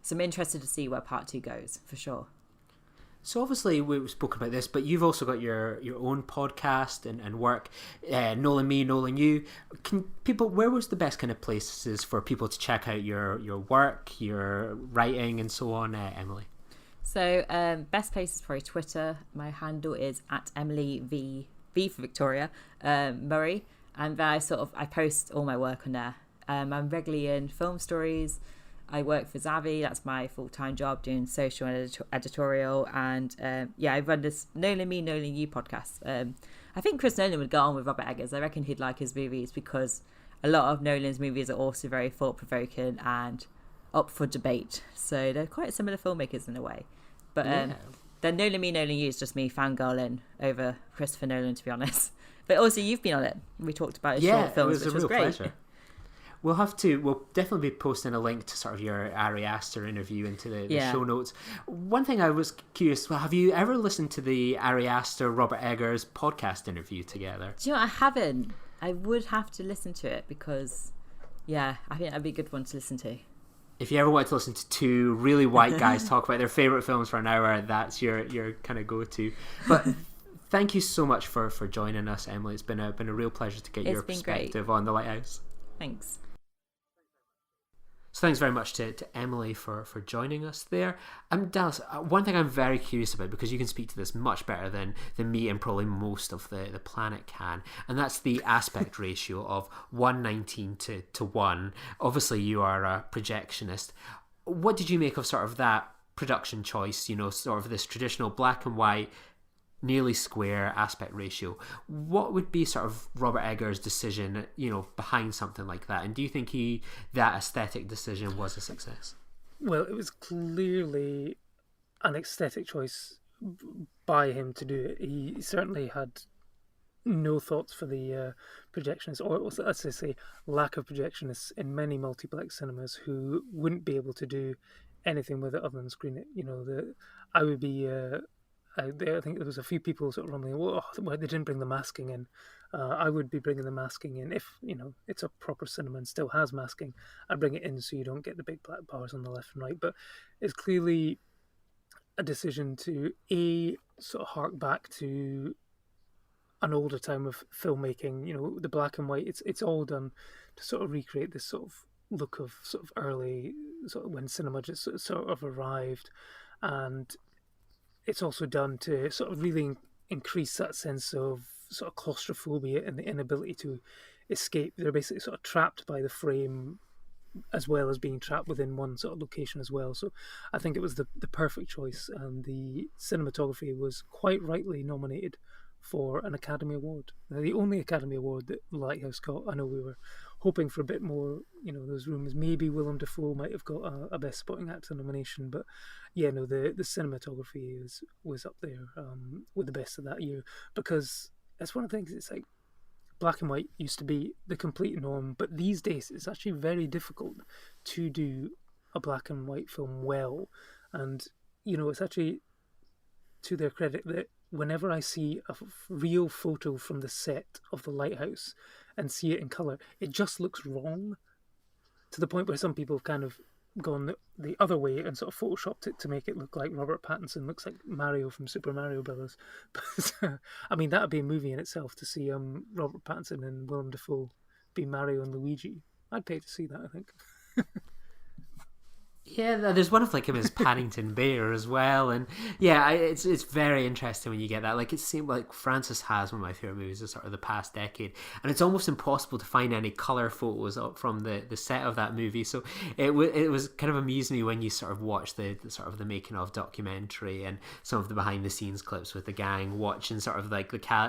So I'm interested to see where Part 2 goes, for sure. So obviously we've spoken about this, but you've also got your own podcast and work, Nolan Me, Nolan You. Where was the best kind of places for people to check out your work, your writing and so on, Emily? So best place is probably Twitter. My handle is @EmilyV for Victoria, Murray. And I post all my work on there. I'm regularly in Film Stories. I work for Zavi. That's my full-time job, doing social and editorial. And I run this Nolan Me, Nolan You podcast. I think Chris Nolan would go on with Robert Eggers. I reckon he'd like his movies, because a lot of Nolan's movies are also very thought-provoking and up for debate. So they're quite similar filmmakers in a way. But The Nolan Me, Nolan You is just me fangirling over Christopher Nolan, to be honest. But also, you've been on it. We talked about his short films, which was great. Pleasure. We'll definitely be posting a link to sort of your Ari Aster interview into the show notes. One thing I was curious, have you ever listened to the Ari Aster, Robert Eggers podcast interview together? Do you know what? I haven't. I would have to listen to it because, I think that'd be a good one to listen to. If you ever want to listen to two really white guys talk about their favourite films for an hour, that's your kind of go-to. But thank you so much for joining us, Emily. It's been a real pleasure to get your perspective on The Lighthouse. Thanks. So thanks very much to Emily for joining us there. Dallas, one thing I'm very curious about, because you can speak to this much better than me and probably most of the planet can, and that's the aspect ratio of 1:19 to 1. Obviously, you are a projectionist. What did you make of sort of that production choice, sort of this traditional black and white, nearly square aspect ratio? What would be sort of Robert Eggers' decision, behind something like that? And do you think that aesthetic decision was a success? Well, it was clearly an aesthetic choice by him to do it. He certainly had no thoughts for the projectionists, or let's just say lack of projectionists in many multiplex cinemas who wouldn't be able to do anything with it other than screen it. I would be... I think there was a few people sort of rumbling, they didn't bring the masking in. I would be bringing the masking in if, it's a proper cinema and still has masking. I'd bring it in so you don't get the big black bars on the left and right. But it's clearly a decision to, sort of hark back to an older time of filmmaking, the black and white. It's all done to sort of recreate this sort of look of sort of early, sort of when cinema just sort of arrived. And it's also done to sort of really increase that sense of sort of claustrophobia and the inability to escape. They're basically sort of trapped by the frame as well as being trapped within one sort of location as well. So I think it was the perfect choice, and the cinematography was quite rightly nominated for an Academy Award. Now, the only Academy Award that Lighthouse got, I know we were hoping for a bit more, those rumours, maybe Willem Dafoe might have got a Best Supporting Actor nomination, but the cinematography was up there with the best of that year, because that's one of the things. It's like black and white used to be the complete norm, but these days it's actually very difficult to do a black and white film well. And it's actually to their credit that whenever I see a real photo from the set of the Lighthouse and see it in colour, it just looks wrong, to the point where some people have kind of gone the other way and sort of photoshopped it to make it look like Robert Pattinson looks like Mario from Super Mario Brothers. But I mean, that would be a movie in itself, to see Robert Pattinson and Willem Dafoe be Mario and Luigi. I'd pay to see that, I think. Yeah, there's one of him as Paddington Bear as well, and it's very interesting when you get that. It seemed like Francis has one of my favourite movies of sort of the past decade, and it's almost impossible to find any colour photos up from the set of that movie. So it was kind of amused me when you sort of watch the sort of the making of documentary and some of the behind the scenes clips with the gang, watching sort of the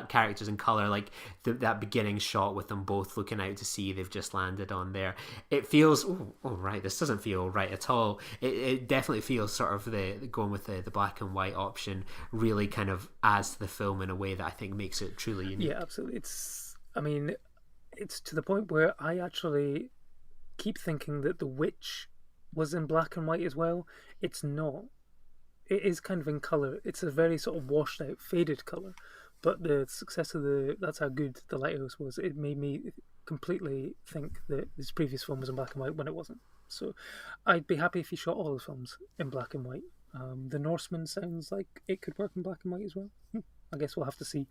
characters in colour, that beginning shot with them both looking out to sea. They've just landed on there. It feels right. This doesn't feel right at all. It definitely feels sort of going with the black and white option really kind of adds to the film in a way that I think makes it truly unique. Yeah, absolutely. It's to the point where I actually keep thinking that The Witch was in black and white as well. It's not. It is kind of in colour. It's a very sort of washed out, faded colour. But the success of that's how good The Lighthouse was. It made me completely think that this previous film was in black and white when it wasn't. So I'd be happy if he shot all the films in black and white. The Norseman sounds like it could work in black and white as well. I guess we'll have to see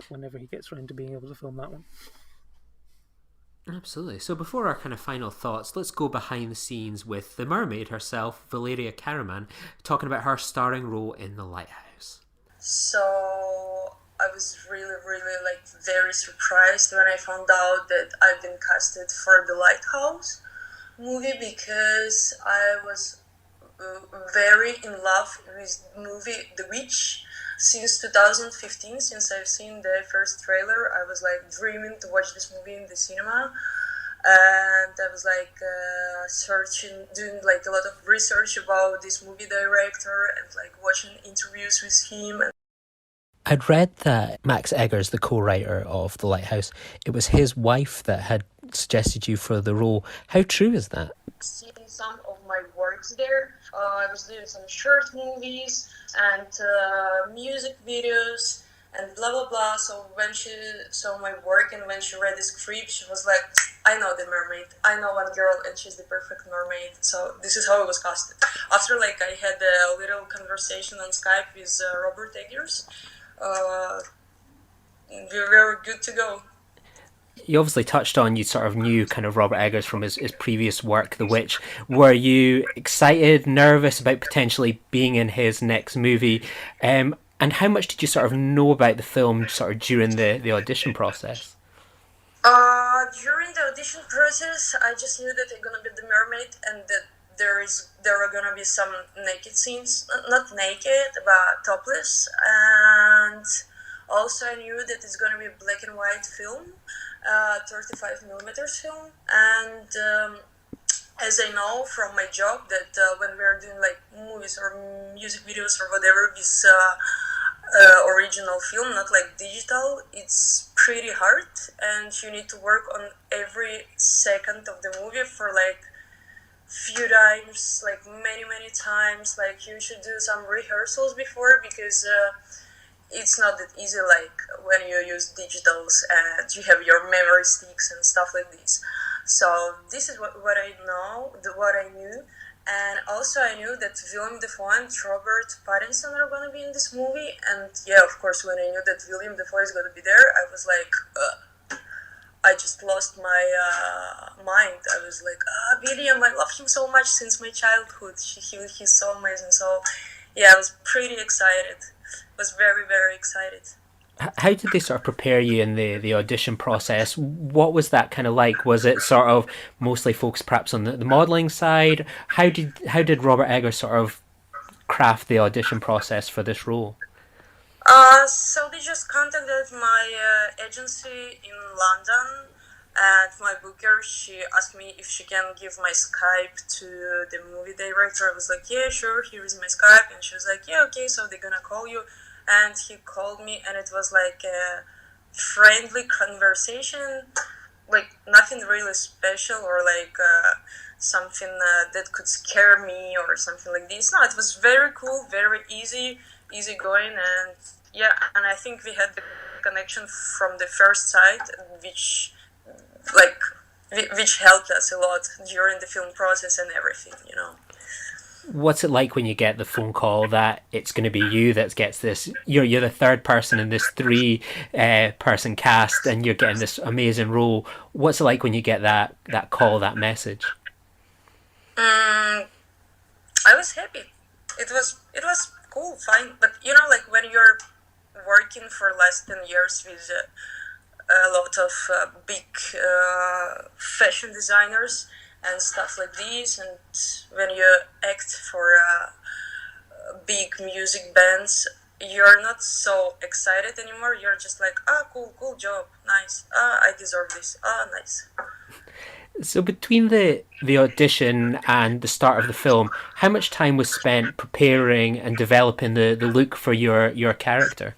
whenever he gets around to being able to film that one. Absolutely. So before our kind of final thoughts, let's go behind the scenes with the mermaid herself, Valeriia Karman, talking about her starring role in The Lighthouse. So I was really, really very surprised when I found out that I've been casted for The Lighthouse movie, because I was very in love with the movie The Witch since 2015. Since I've seen the first trailer, I was dreaming to watch this movie in the cinema, and I was like searching, doing like a lot of research about this movie director and like watching interviews with him. I'd read that Max Eggers, the co-writer of The Lighthouse, it was his wife that had suggested you for the role. How true is that? Seen some of my works there. I was doing some short movies and music videos and blah blah blah. So when she saw my work and when she read the script, she was like, I know the mermaid. I know one girl and she's the perfect mermaid. So this is how it was casted. After like I had a little conversation on Skype with Robert Eggers, we were good to go. You obviously touched on, you sort of knew kind of Robert Eggers from his previous work, The Witch. Were you excited, nervous about potentially being in his next movie? And how much did you sort of know about the film sort of during the audition process? During the audition process, I just knew that I'm gonna be the mermaid and that there are gonna be some naked scenes, not naked, but topless. And also I knew that it's gonna be a black and white film. 35mm film, and as I know from my job that when we are doing like movies or music videos or whatever with original film, not like digital, it's pretty hard and you need to work on every second of the movie for like few times, like many times. Like you should do some rehearsals before because it's not that easy like when you use digitals and you have your memory sticks and stuff like this. So this is what I know, what I knew. And also I knew that Willem Dafoe and Robert Pattinson are going to be in this movie. And yeah, of course, when I knew that Willem Dafoe is going to be there, I was like, I just lost my mind. I was like, William, I love him so much since my childhood. He's so amazing. So yeah, I was pretty excited. Was very, very excited. How did they sort of prepare you in the audition process? What was that kind of like? Was it sort of mostly focused perhaps on the modelling side? How did Robert Eggers sort of craft the audition process for this role? So they just contacted my agency in London, and my booker, she asked me if she can give my Skype to the movie director. I was like, yeah, sure, here is my Skype. And she was like, yeah, okay, so they're gonna call you. And he called me, and it was like a friendly conversation, like nothing really special or like something that could scare me or something like this. No, it was very cool, very easy going, and yeah, and I think we had the connection from the first sight, which helped us a lot during the film process and everything, you know. What's it like when you get the phone call that it's going to be you that gets this? You're the third person in this three person cast, and you're getting this amazing role. What's it like when you get that call, that message? I was happy. It was cool, fine, but you know, like when you're working for less than years with a lot of big fashion designers and stuff like this, and when you act for big music bands, you're not so excited anymore. You're just like, cool job, nice, I deserve this, nice. So between the audition and the start of the film, how much time was spent preparing and developing the look for your character?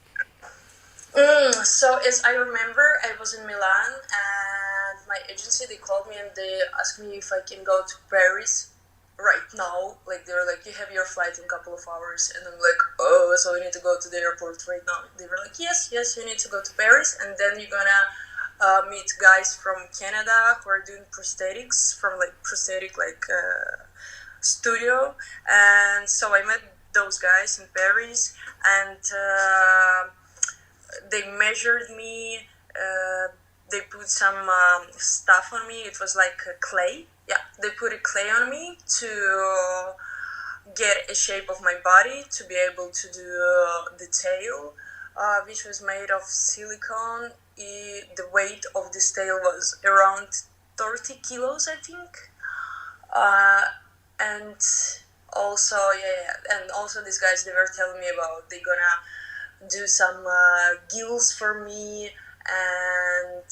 So as I remember, I was in Milan and my agency, they called me and they asked me if I can go to Paris right now. Like they were like, you have your flight in a couple of hours, and I'm like, oh, so I need to go to the airport right now. They were like, yes, you need to go to Paris, and then you're gonna meet guys from Canada who are doing prosthetics from like prosthetic studio. And so I met those guys in Paris, and they measured me, they put some stuff on me. It was like clay. Yeah, they put a clay on me to get a shape of my body, to be able to do the tail, which was made of silicone. The weight of this tail was around 30 kilos, I think. And also, and also these guys, they were telling me about they're gonna do some gills for me, and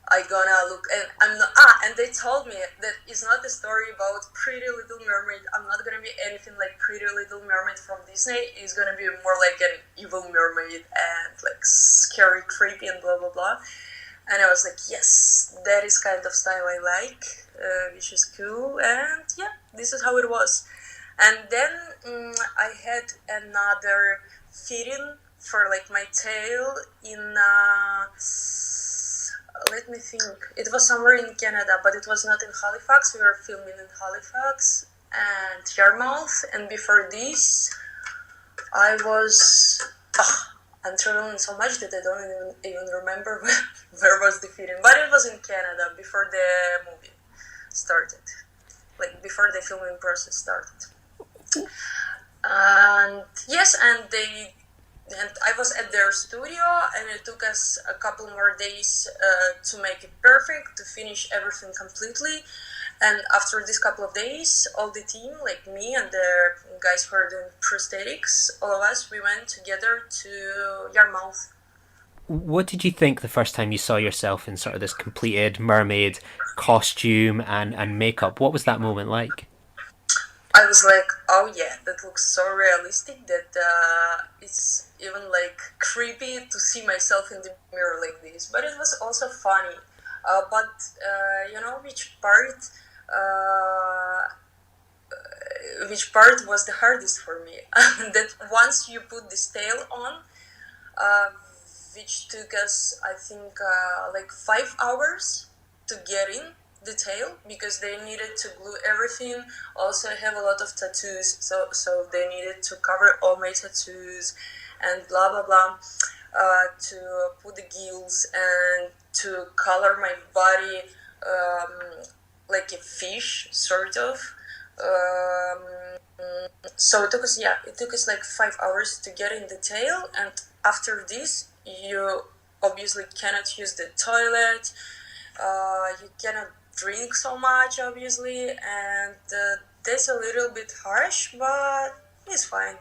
I gonna look, and I'm not. And they told me that it's not a story about Pretty Little Mermaid. I'm not gonna be anything like Pretty Little Mermaid from Disney. It's gonna be more like an evil mermaid and like scary, creepy, and blah blah blah. And I was like, yes, that is kind of style I like, which is cool. And yeah, this is how it was. And then I had another fitting for like my tail in. Let me think. It was somewhere in Canada, but it was not in Halifax. We were filming in Halifax and Yarmouth. And before this, I was. I'm traveling so much that I don't even remember where was the fitting. But it was in Canada before the movie started. Like before the filming process started. And yes, and I was at their studio, and it took us a couple more days to make it perfect, to finish everything completely. And after this couple of days, all the team, like me and the guys who are doing prosthetics, all of us, we went together to Yarmouth. What did you think the first time you saw yourself in sort of this completed mermaid costume and makeup? What was that moment like? I was like, oh yeah, that looks so realistic that it's even like creepy to see myself in the mirror like this. But it was also funny. But you know which part was the hardest for me? That once you put this tail on, which took us, I think, like 5 hours to get in the tail, because they needed to glue everything. Also, I have a lot of tattoos, so they needed to cover all my tattoos and blah blah blah, to put the gills and to color my body like a fish, sort of. So it took us like 5 hours to get in the tail, and after this, you obviously cannot use the toilet. You cannot drink so much, obviously, and that's a little bit harsh, but it's fine.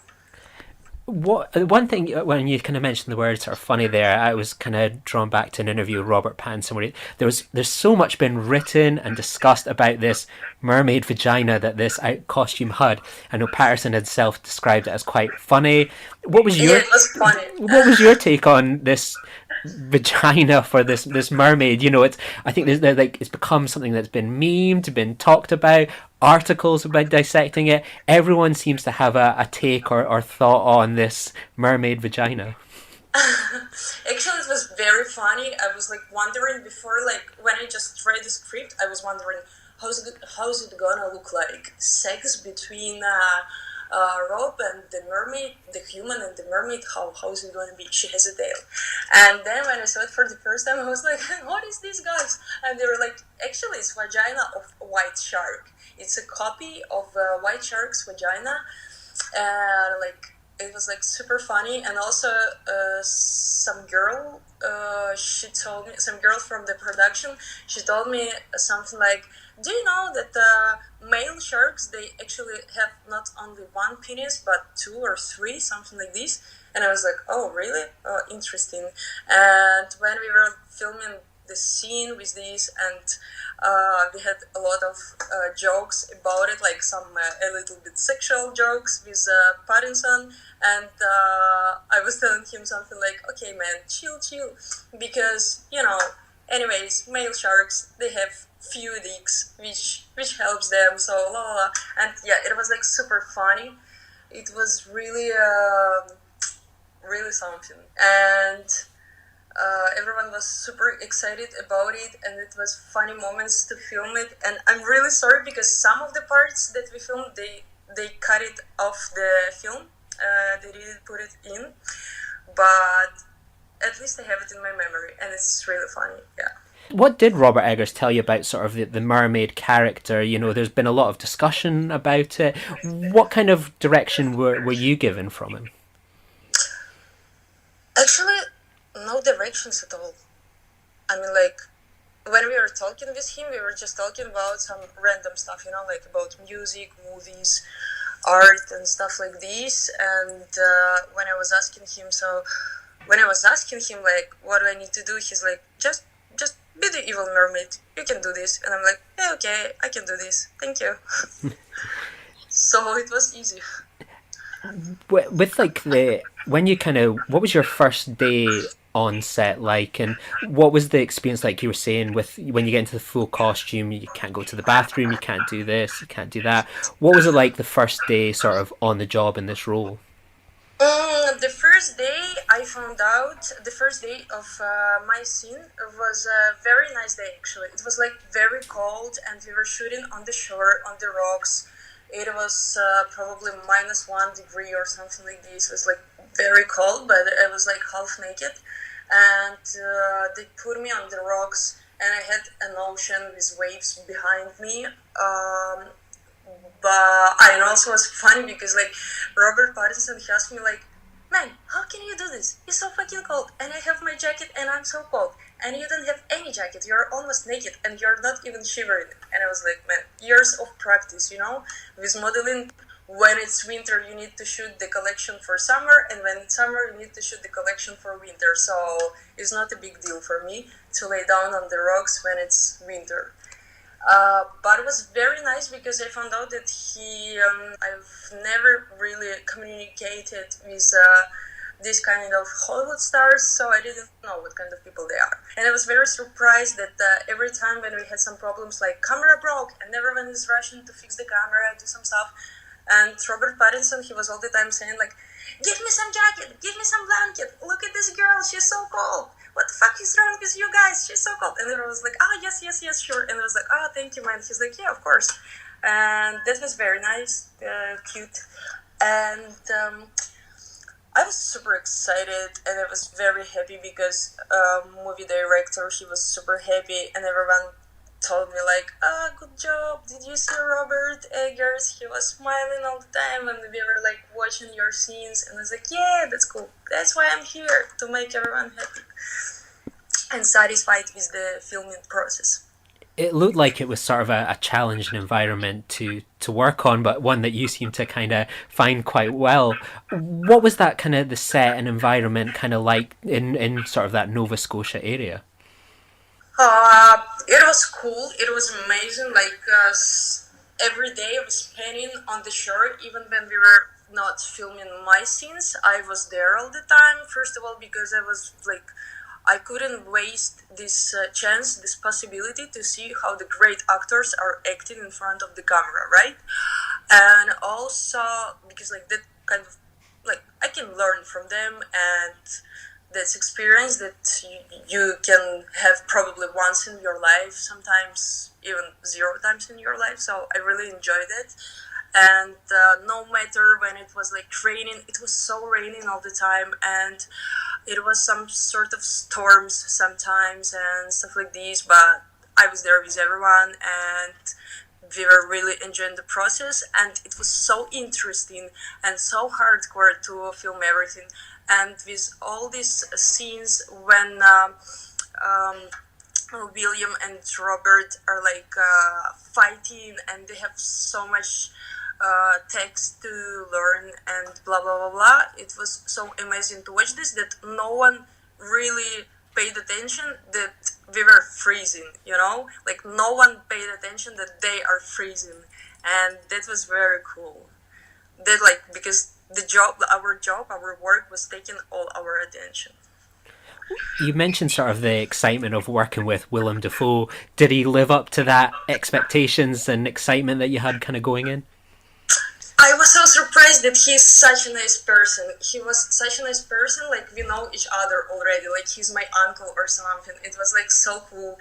One thing, when you kind of mentioned the word sort of funny there, I was kind of drawn back to an interview with Robert Pattinson where there's so much been written and discussed about this mermaid vagina that this costume had. I know Patterson himself described it as quite funny. What was your it was funny. What was your take on this vagina for this mermaid? You know, I think there's like it's become something that's been memed, been talked about, articles about dissecting it. Everyone seems to have a take or thought on this mermaid vagina. Actually, it was very funny. I was like wondering before, like when I just read the script, I was wondering how's it gonna look like sex between Rob and the mermaid, the human and the mermaid. How is it going to be? She has a tail. And then when I saw it for the first time, I was like, what is this, guys? And they were like, actually, it's vagina of a white shark. It's a copy of a white shark's vagina. And like, it was like super funny. And also some girl from the production, she told me something like, do you know that male sharks, they actually have not only one penis but 2 or 3, something like this? And I was like, oh really? Oh, interesting. And when we were filming the scene with this, and we had a lot of jokes about it, like some a little bit sexual jokes with Pattinson, and I was telling him something like, okay man, chill, because, you know, anyways, male sharks, they have few dicks, which helps them, so la la la. And yeah, it was like super funny. It was really really something, and everyone was super excited about it, and it was funny moments to film it. And I'm really sorry because some of the parts that we filmed, they cut it off the film. They didn't put it in, but at least I have it in my memory, and it's really funny. Yeah. What did Robert Eggers tell you about sort of the mermaid character? You know, there's been a lot of discussion about it. What kind of direction were you given from him? Actually, no directions at all. I mean, like, when we were talking with him, we were just talking about some random stuff, you know, like about music, movies, art, and stuff like this. And when I was asking him, like, what do I need to do? He's like, just be the evil mermaid. You can do this. And I'm like, yeah, okay, I can do this. Thank you. So it was easy. With like when you what was your first day on set like, and what was the experience like? You were saying with when you get into the full costume, you can't go to the bathroom, you can't do this, you can't do that. What was it like the first day sort of on the job in this role? The first day I found out, the first day of my scene was a very nice day actually. It was like very cold and we were shooting on the shore, on the rocks. It was probably -1 degree or something like this. It was like very cold, but I was like half naked. And they put me on the rocks and I had an ocean with waves behind me. But I also was funny because like Robert Pattinson, he asked me like, man, how can you do this? It's so fucking cold and I have my jacket and I'm so cold and you don't have any jacket, you're almost naked and you're not even shivering. And I was like, man, years of practice, you know, with modeling. When it's winter you need to shoot the collection for summer, and when it's summer you need to shoot the collection for winter, so it's not a big deal for me to lay down on the rocks when it's winter. But it was very nice because I found out that I've never really communicated with this kind of Hollywood stars, so I didn't know what kind of people they are. And I was very surprised that every time when we had some problems like camera broke and everyone is rushing to fix the camera, do some stuff, and Robert Pattinson, he was all the time saying like, give me some jacket, give me some blanket, look at this girl, she's so cold. What the fuck is wrong with you guys? She's so cold. And everyone was like, oh, yes, sure. And I was like, oh, thank you, man. He's like, yeah, of course. And that was very nice, cute. And I was super excited and I was very happy because movie director, he was super happy and everyone told me like, oh, good job. Did you see Robert Eggers? He was smiling all the time and we were like watching your scenes. And I was like, yeah, that's cool. That's why I'm here, to make everyone happy and satisfied with the filming process. It looked like it was sort of a challenging environment to work on, but one that you seem to kind of find quite well. What was that kind of the set and environment kind of like in sort of that Nova Scotia area? It was cool. It was amazing. Like every day I was spending on the shore, even when we were not filming my scenes. I was there all the time. First of all, because I was like, I couldn't waste this chance, this possibility to see how the great actors are acting in front of the camera, right? And also because like that kind of like I can learn from them, and that's experience that you can have probably once in your life, sometimes even 0 times in your life. So I really enjoyed it. And no matter when it was like raining, it was so raining all the time, and it was some sort of storms sometimes and stuff like this, but I was there with everyone and we were really enjoying the process, and it was so interesting and so hardcore to film everything. And with all these scenes when William and Robert are like fighting and they have so much text to learn and blah blah blah blah, it was so amazing to watch this that no one really paid attention that we were freezing, you know, like no one paid attention that they are freezing, and that was very cool. That like because our work was taking all our attention. You mentioned sort of the excitement of working with Willem Dafoe. Did he live up to that expectations and excitement that you had kind of going in? I was so surprised that he's such a nice person. He was such a nice person, like we know each other already, like he's my uncle or something. It was like so cool.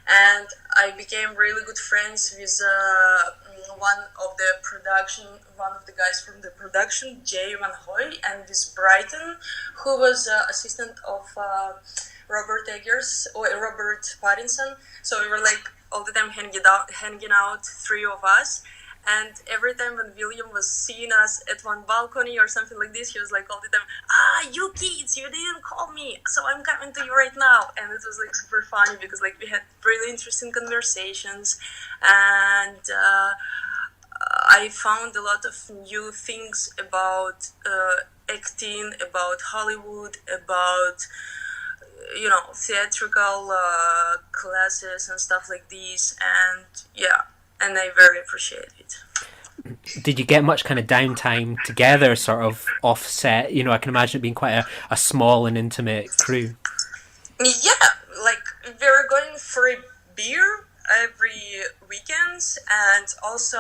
And I became really good friends with one of the guys from the production, Jay Van Hoy, and with Brighton, who was assistant of Robert Pattinson. So we were like all the time hanging out, 3 of us. And every time when William was seeing us at one balcony or something like this, he was like all the time, you kids, you didn't call me, so I'm coming to you right now. And it was like super funny because like we had really interesting conversations, and I found a lot of new things about acting, about Hollywood, about theatrical classes and stuff like these, and yeah, and I very appreciate it. Did you get much kind of downtime together, sort of offset? I can imagine it being quite a small and intimate crew. Yeah, like we were going for a beer every weekends, and also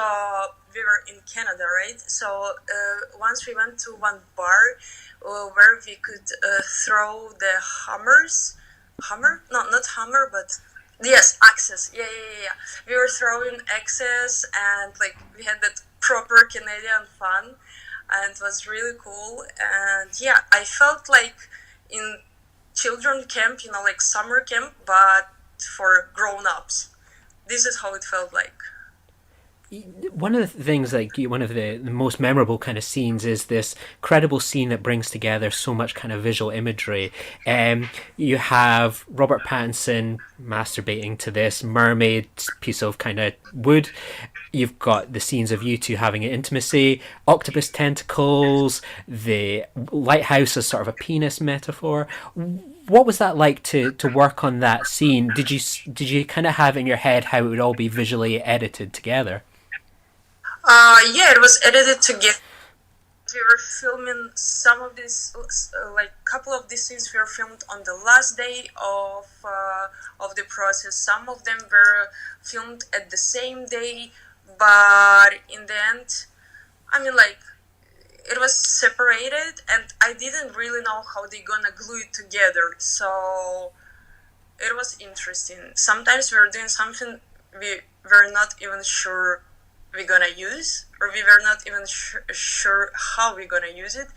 we were in Canada, right? So once we went to one bar where we could throw the hammer? No, not hammer, but yes, axes. Yeah. We were throwing axes, and like we had that proper Canadian fun, and it was really cool. And yeah, I felt like in children camp, like summer camp, but for grown-ups. This is how it felt like. One of the things, one of the most memorable kind of scenes is this credible scene that brings together so much kind of visual imagery. You have Robert Pattinson masturbating to this mermaid piece of kind of wood. You've got the scenes of you two having an intimacy, octopus tentacles, the lighthouse as sort of a penis metaphor. What was that like to work on that scene? Did you kind of have in your head how it would all be visually edited together? Yeah, it was edited together. We were filming some of these, couple of these scenes were filmed on the last day of the process. Some of them were filmed at the same day, but in the end, it was separated, and I didn't really know how they're gonna glue it together. So it was interesting. Sometimes we were doing something we were not even sure we're gonna use, or we were not even sure how we're gonna use it.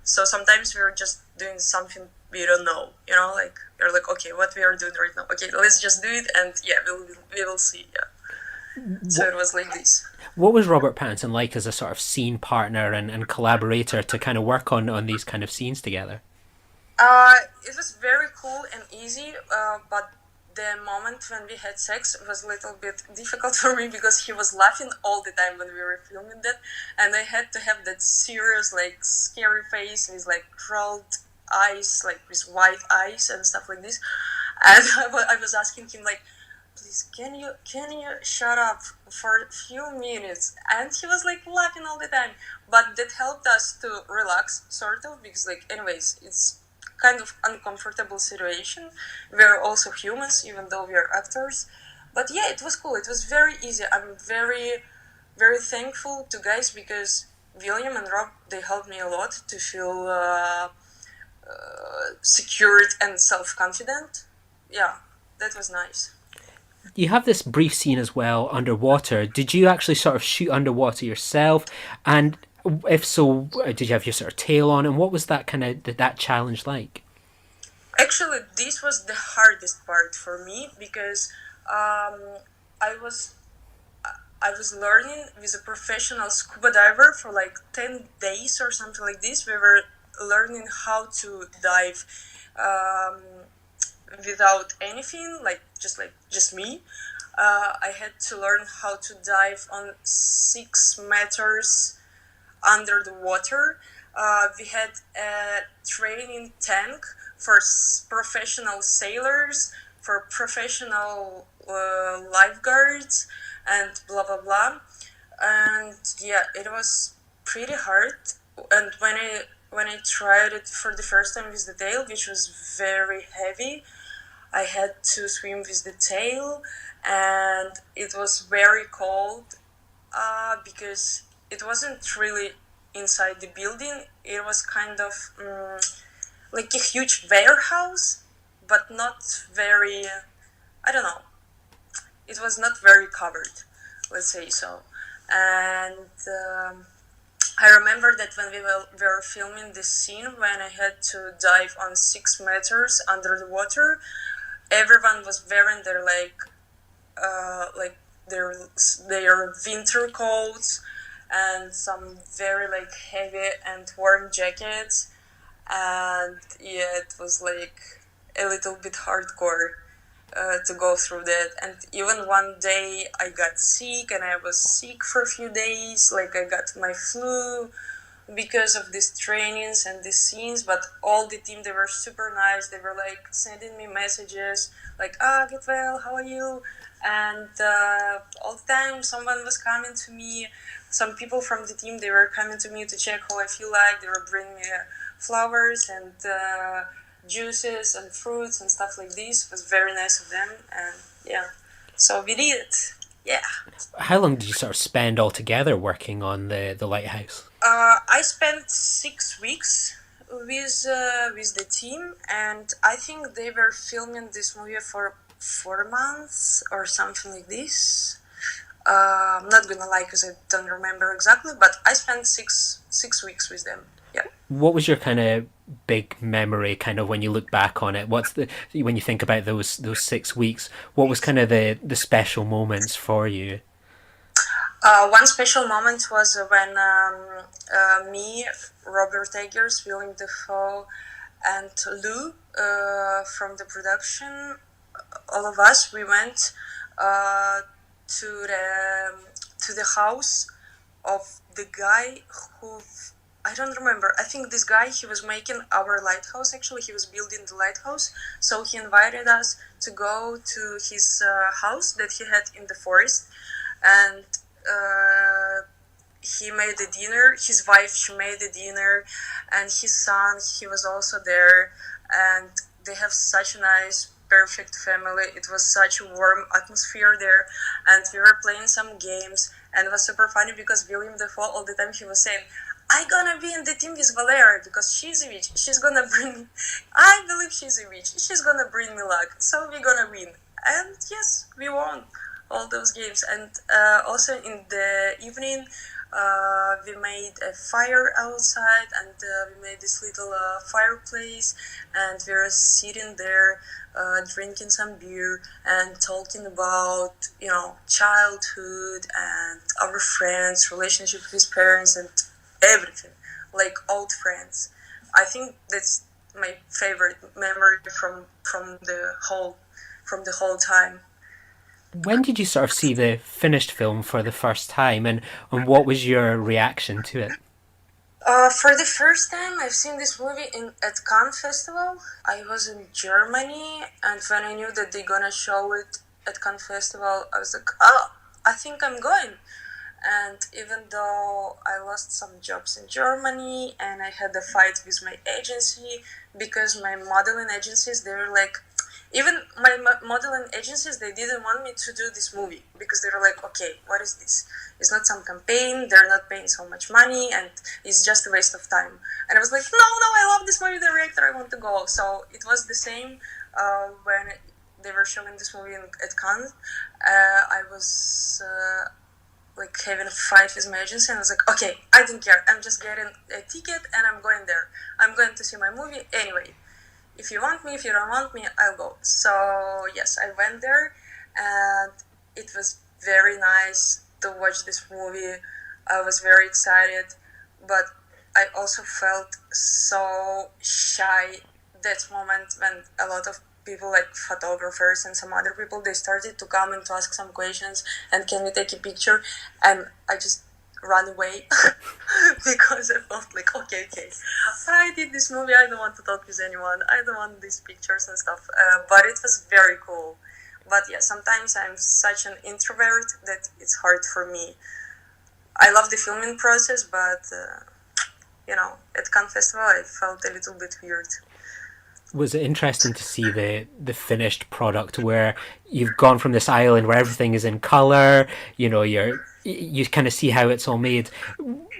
So sometimes we were just doing something we don't know, we're like, okay, what we are doing right now, okay, let's just do it, and yeah, we will see. So it was like this. What was Robert Pattinson like as a sort of scene partner and collaborator to kind of work on these kind of scenes together? It was very cool and easy, but the moment when we had sex was a little bit difficult for me because he was laughing all the time when we were filming that, and I had to have that serious, scary face with curled eyes, with white eyes and stuff like this. And I was asking him please, can you shut up for a few minutes? And he was laughing all the time, but that helped us to relax, sort of, because anyways, it's kind of uncomfortable situation. We're also humans, even though we are actors. But yeah, it was cool. It was very easy. I'm very, very thankful to guys because William and Rob, they helped me a lot to feel secured and self-confident. Yeah, that was nice. You have this brief scene as well underwater. Did you actually sort of shoot underwater yourself? And if so, did you have your sort of tail on? And what was that that challenge like? Actually, this was the hardest part for me because I was learning with a professional scuba diver for 10 days or something like this. We were learning how to dive without anything, just me. I had to learn how to dive on 6 meters under the water. We had a training tank for professional sailors, for professional lifeguards, and blah blah blah. And yeah, it was pretty hard. And when I tried it for the first time with the tail, which was very heavy, I had to swim with the tail, and it was very cold because it wasn't really inside the building. It was kind of like a huge warehouse, but not very, I don't know. It was not very covered, let's say so. And I remember that when we were filming this scene, when I had to dive on 6 meters under the water, everyone was wearing their their winter coats and some very heavy and warm jackets, and yeah, it was a little bit hardcore to go through that. And even one day I got sick, and I was sick for a few days. I got my flu, because of these trainings and these scenes. But all the team, they were super nice. They were like sending me messages like, get well, how are you? And all the time someone was coming to me. Some people from the team, they were coming to me to check how I feel like. They were bringing me flowers and juices and fruits and stuff like this. It was very nice of them. And yeah, so we did it. Yeah. How long did you sort of spend altogether working on the Lighthouse? I spent 6 weeks with the team, and I think they were filming this movie for 4 months or something like this. I'm not gonna lie because I don't remember exactly, but I spent six weeks with them. Yeah. What was your kind of big memory, kind of when you look back on it? When you think about those 6 weeks? What was kind of the special moments for you? One special moment was when me, Robert Eggers, Willem, Dafoe, and Lou from the production, all of us, we went to the house of the guy who, I don't remember. I think this guy, he was making our lighthouse. Actually, he was building the lighthouse. So he invited us to go to his house that he had in the forest, and he made a dinner. His wife, she made a dinner, and his son, he was also there, and they have such a nice, perfect family. It was such a warm atmosphere there, and we were playing some games, and it was super funny because William Dafoe all the time he was saying, "I'm gonna be in the team with Valeriia because she's a witch. She's gonna bring. I believe she's a witch. She's gonna bring me luck. So we're gonna win." And yes, we won all those games. And also in the evening, we made a fire outside, and we made this little fireplace, and we were sitting there drinking some beer and talking about, childhood and our friends, relationship with parents, and everything, like old friends. I think that's my favorite memory from the whole time. When did you sort of see the finished film for the first time, and what was your reaction to it? For the first time, I've seen this movie at Cannes Festival. I was in Germany, and when I knew that they're gonna show it at Cannes Festival, I was like, oh, I think I'm going. And even though I lost some jobs in Germany and I had a fight with my agency, because my modeling agencies, they were like, even my modeling agencies, they didn't want me to do this movie because they were like, okay, what is this? It's not some campaign, they're not paying so much money, and it's just a waste of time. And I was like, no, I love this movie director, I want to go. So it was the same when they were showing this movie at Cannes. I was like having a fight with my agency, and I was like, okay, I don't care, I'm just getting a ticket and I'm going there. I'm going to see my movie anyway. If you want me, if you don't want me, I'll go. So yes, I went there, and it was very nice to watch this movie. I was very excited, but I also felt so shy that moment when a lot of people, like photographers and some other people, they started to come and to ask some questions and can we take a picture, and I just run away because I felt like, okay, I did this movie, I don't want to talk with anyone, I don't want these pictures and stuff, but it was very cool. But yeah, sometimes I'm such an introvert that it's hard for me. I love the filming process, but at Cannes Festival I felt a little bit weird. Was it interesting to see the finished product where you've gone from this island where everything is in colour, you kind of see how it's all made?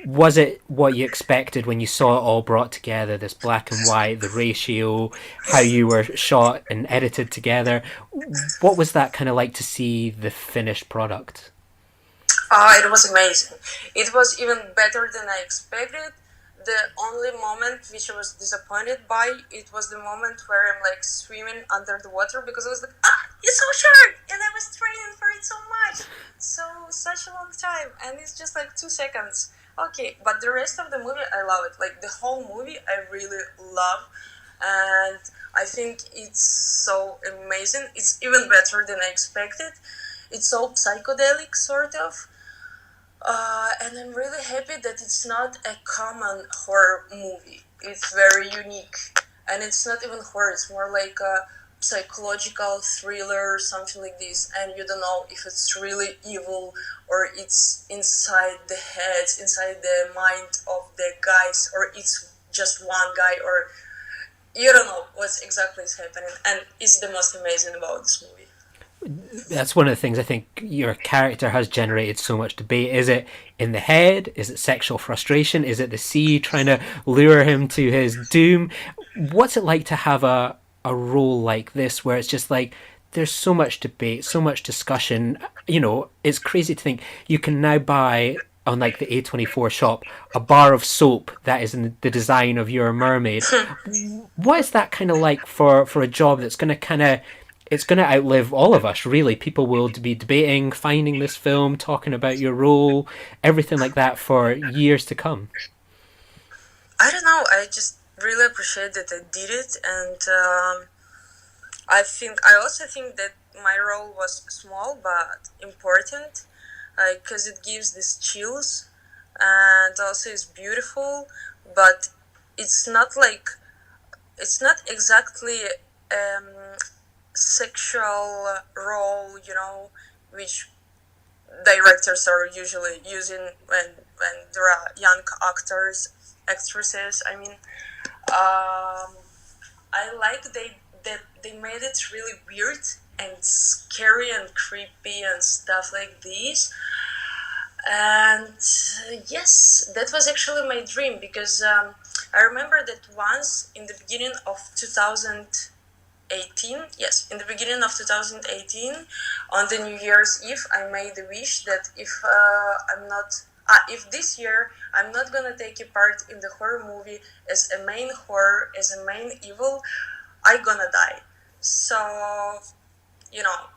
Was it what you expected when you saw it all brought together, this black and white, the ratio, how you were shot and edited together? What was that kind of like to see the finished product? It was amazing. It was even better than I expected. The only moment which I was disappointed by, it was the moment where I'm like swimming under the water, because I was like, it's so short, and I was training for it so much, such a long time, and it's just like 2 seconds. Okay, but the rest of the movie, I love it. Like the whole movie, I really love, and I think it's so amazing. It's even better than I expected. It's so psychedelic, sort of. And I'm really happy that it's not a common horror movie. It's very unique. And it's not even horror, it's more like a psychological thriller or something like this. And you don't know if it's really evil or it's inside the heads, inside the mind of the guys, or it's just one guy, or you don't know what's exactly is happening. And it's the most amazing about this movie. That's one of the things I think your character has generated so much debate. Is it in the head? Is it sexual frustration? Is it the sea trying to lure him to his doom? What's it like to have a role like this where it's just like there's so much debate, so much discussion? You know, it's crazy to think you can now buy on like the A24 shop a bar of soap that is in the design of your mermaid. What is that kind of like for a job that's going to it's going to outlive all of us, really? People will be debating, finding this film, talking about your role, everything like that for years to come. I don't know. I just really appreciate that I did it, and I also think that my role was small but important, because it gives these chills, and also it's beautiful, but it's not exactly sexual role, which directors are usually using when there are young actresses. I mean, I like that they made it really weird and scary and creepy and stuff like this. And yes, that was actually my dream, because I remember that once in the beginning of 2018, in the beginning of 2018, on the New Year's Eve, I made a wish that if this year I'm not gonna take a part in the horror movie as a main horror, as a main evil, I'm gonna die. So,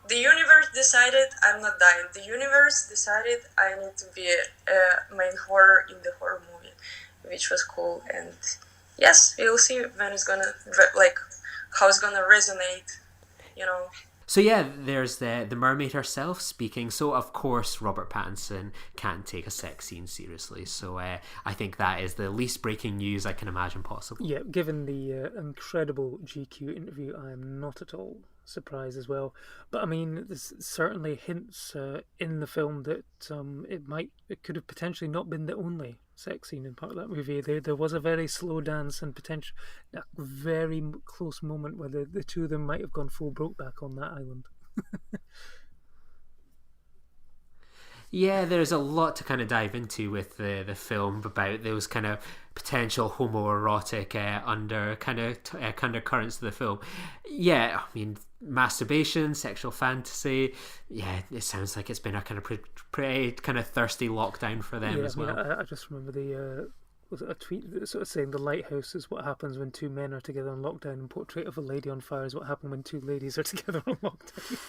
the universe decided I'm not dying. The universe decided I need to be a main horror in the horror movie, which was cool. And yes, we'll see when it's gonna, how it's gonna resonate, So yeah, there's the mermaid herself speaking. So of course Robert Pattinson can't take a sex scene seriously. So I think that is the least breaking news I can imagine possible. Yeah, given the incredible GQ interview, I am not at all surprised as well. But I mean, there's certainly hints in the film that it could have potentially not been the only sex scene in part of that movie. There was a very slow dance and a very close moment where the two of them might have gone full Brokeback on that island. Yeah, there's a lot to kind of dive into with the film about those kind of potential homoerotic undercurrents to the film. Yeah, I mean, masturbation, sexual fantasy. Yeah, it sounds like it's been a kind of pretty kind of thirsty lockdown for them as well. I just remember was it a tweet that sort of saying the lighthouse is what happens when two men are together on lockdown, and Portrait of a Lady on Fire is what happened when two ladies are together on lockdown.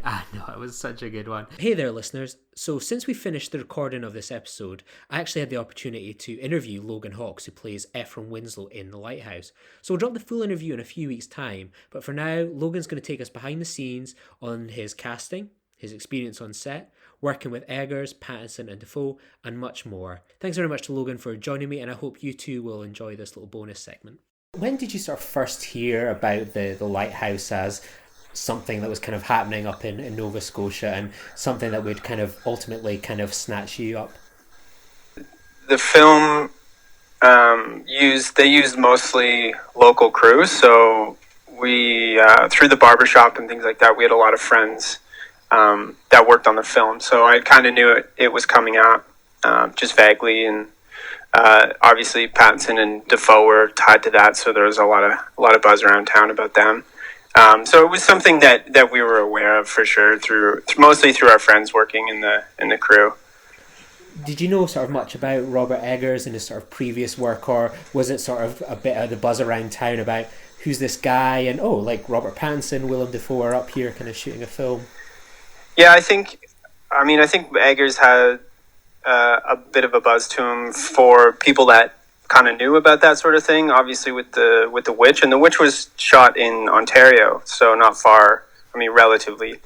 I know, it was such a good one. Hey there, listeners. So since we finished the recording of this episode, I actually had the opportunity to interview Logan Hawkes, who plays Ephraim Winslow in The Lighthouse. So we'll drop the full interview in a few weeks' time, but for now, Logan's going to take us behind the scenes on his casting, his experience on set, working with Eggers, Pattinson and Dafoe, and much more. Thanks very much to Logan for joining me, and I hope you too will enjoy this little bonus segment. When did you sort of first hear about the Lighthouse as something that was kind of happening up in Nova Scotia, and something that would kind of ultimately kind of snatch you up? The film used mostly local crews, so we through the barbershop and things like that, we had a lot of friends that worked on the film, so I kind of knew it was coming out just vaguely, and obviously Pattinson and Dafoe were tied to that, so there was a lot of buzz around town about them. So it was something that we were aware of for sure, mostly through our friends working in the crew. Did you know sort of much about Robert Eggers and his sort of previous work, or was it sort of a bit of the buzz around town about who's this guy, and like Robert Pattinson, Willem Dafoe are up here kind of shooting a film? Yeah, I think Eggers had a bit of a buzz to him for people that kind of knew about that sort of thing. Obviously, with the Witch, and the Witch was shot in Ontario, so not far. I mean, relatively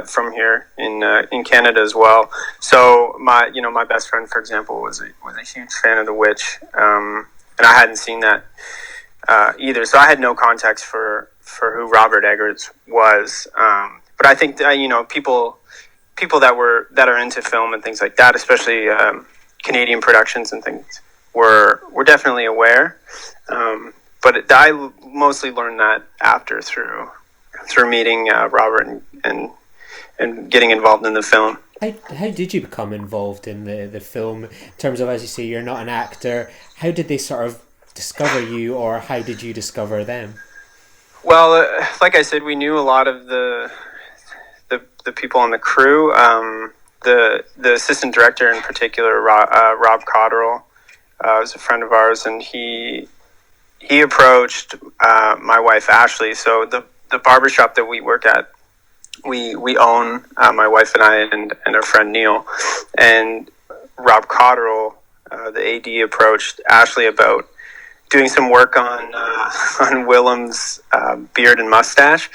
from here in Canada as well. So my best friend, for example, was a huge fan of The Witch, and I hadn't seen that either. So I had no context for who Robert Eggers was. But I think people that are into film and things like that, especially Canadian productions and things, were definitely aware. But I mostly learned that after through meeting Robert and getting involved in the film. How did you become involved in the film? In terms of, as you say, you're not an actor. How did they sort of discover you, or how did you discover them? Well, like I said, we knew a lot of the people on the crew. The assistant director in particular, Rob Cotterill, was a friend of ours, and he approached my wife Ashley. So the barbershop that we work at, we own, my wife and I and our friend Neil, and Rob Cotterill, the AD, approached Ashley about doing some work on Willem's beard and mustache.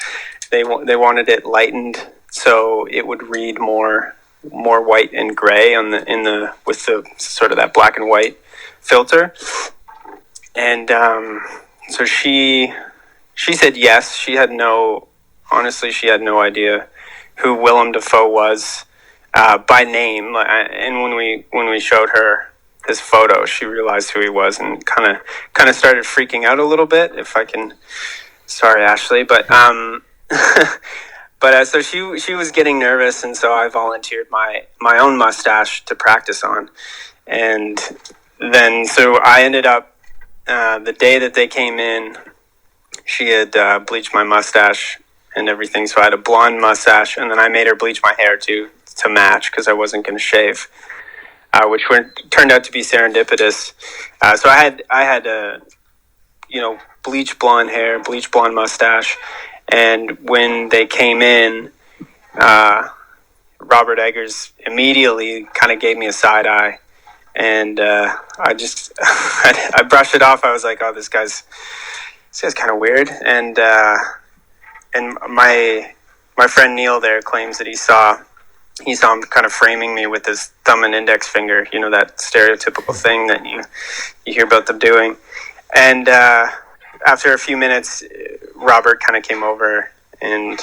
They wanted it lightened so it would read more white and gray with the sort of that black and white filter. And so she said yes. She had no idea who Willem Dafoe was by name. And when we showed her his photo, she realized who he was and kind of started freaking out a little bit. If I can, sorry, Ashley, but so she was getting nervous, and so I volunteered my own mustache to practice on, and then so I ended up the day that they came in, she had bleached my mustache and everything, so I had a blonde mustache, and then I made her bleach my hair to match because I wasn't going to shave, which turned out to be serendipitous. So I had a bleach blonde hair, bleach blonde mustache, and when they came in, Robert Eggers immediately kind of gave me a side eye, and I just I brushed it off. I was like, oh, this guy's kind of weird, and my friend Neil there claims that he saw him kind of framing me with his thumb and index finger, that stereotypical thing that you hear about them doing. And after a few minutes, Robert kind of came over and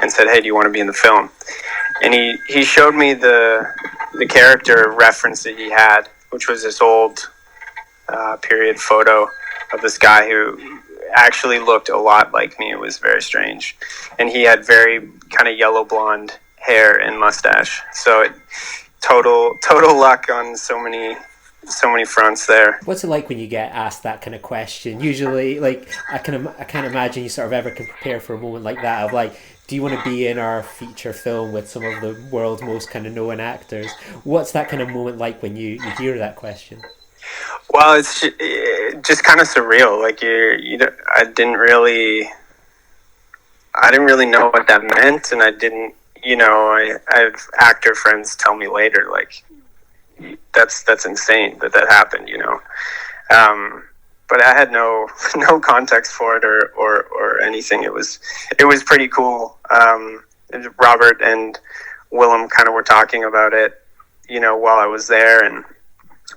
said, hey, do you want to be in the film? And he showed me the character reference that he had, which was this old period photo of this guy who actually looked a lot like me. It was very strange. And he had very kind of yellow blonde hair and mustache. So total luck on so many fronts there. What's it like when you get asked that kind of question? Usually, like, I can't imagine you sort of ever can prepare for a moment like that of like, do you want to be in our feature film with some of the world's most kind of known actors? What's that kind of moment like when you hear that question? Well, it's just kind of surreal. Like I didn't really know what that meant, and I didn't. I have actor friends tell me later, like, that's insane that happened. But I had no context for it or anything. It was pretty cool. Robert and Willem kind of were talking about it, while I was there, and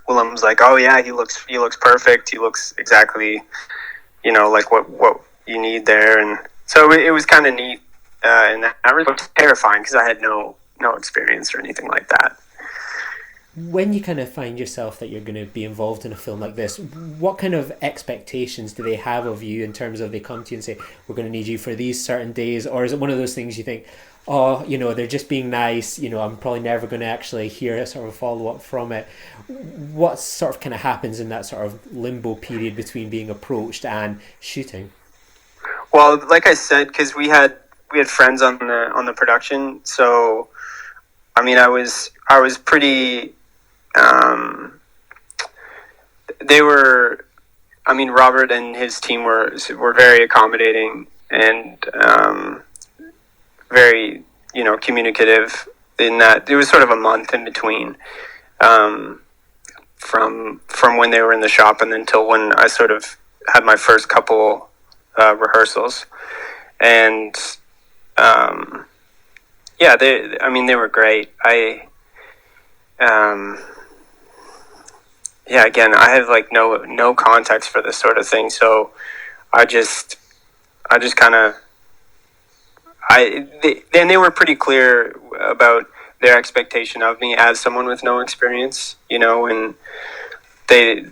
Willem was like, "Oh yeah, he looks perfect. He looks exactly, like what you need there." And so it was kind of neat, and that was terrifying because I had no experience or anything like that. When you kind of find yourself that you're going to be involved in a film like this, what kind of expectations do they have of you in terms of they come to you and say, we're going to need you for these certain days? Or is it one of those things you think, oh, they're just being nice, I'm probably never going to actually hear a sort of follow-up from it? What sort of kind of happens in that sort of limbo period between being approached and shooting? Well, like I said, because we had friends on the production, so I mean, I was pretty. Robert and his team were very accommodating and very, communicative in that it was sort of a month in between from when they were in the shop and until when I sort of had my first couple rehearsals. And Yeah, they were great. Again, I have like no context for this sort of thing, so I just kind of they were pretty clear about their expectation of me as someone with no experience, and they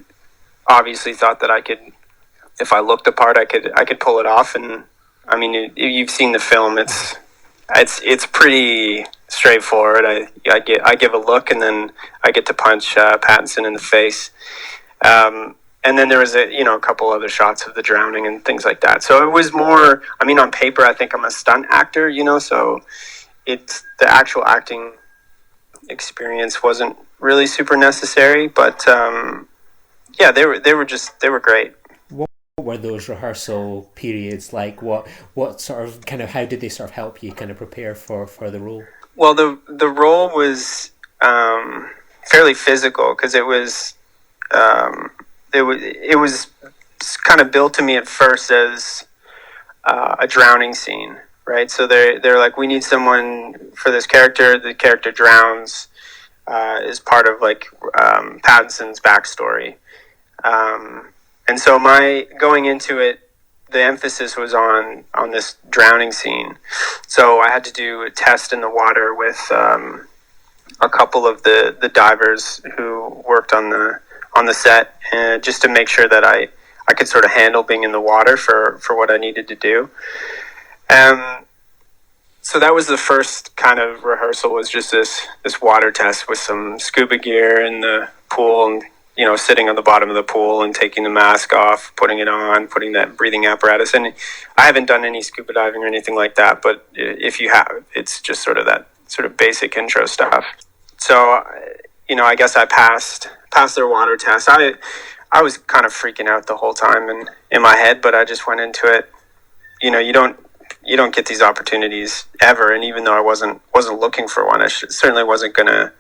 obviously thought that I could, if I looked the part, I could pull it off. And I mean, you've seen the film; it's pretty straightforward. I give a look, and then I get to punch Pattinson in the face. And then there was a couple other shots of the drowning and things like that. So it was more. I mean, on paper, I think I'm a stunt actor, so it's the actual acting experience wasn't really super necessary. But they were great. What were those rehearsal periods like? What sort of how did they sort of help you kind of prepare for the role? Well, the role was fairly physical because it was kind of built to me at first as a drowning scene, right? So they're like, we need someone for this character. The character drowns is part of like Pattinson's backstory, and so my going into it, the emphasis was on this drowning scene. So I had to do a test in the water with a couple of the divers who worked on the set, just to make sure that I could sort of handle being in the water for what I needed to do. So that was the first kind of rehearsal, was just this water test with some scuba gear in the pool, and sitting on the bottom of the pool and taking the mask off, putting it on, putting that breathing apparatus in. I haven't done any scuba diving or anything like that, but if you have, it's just sort of that sort of basic intro stuff. So, I guess I passed their water test. I was kind of freaking out the whole time and in my head, but I just went into it. You don't get these opportunities ever, and even though I wasn't looking for one, I certainly wasn't gonna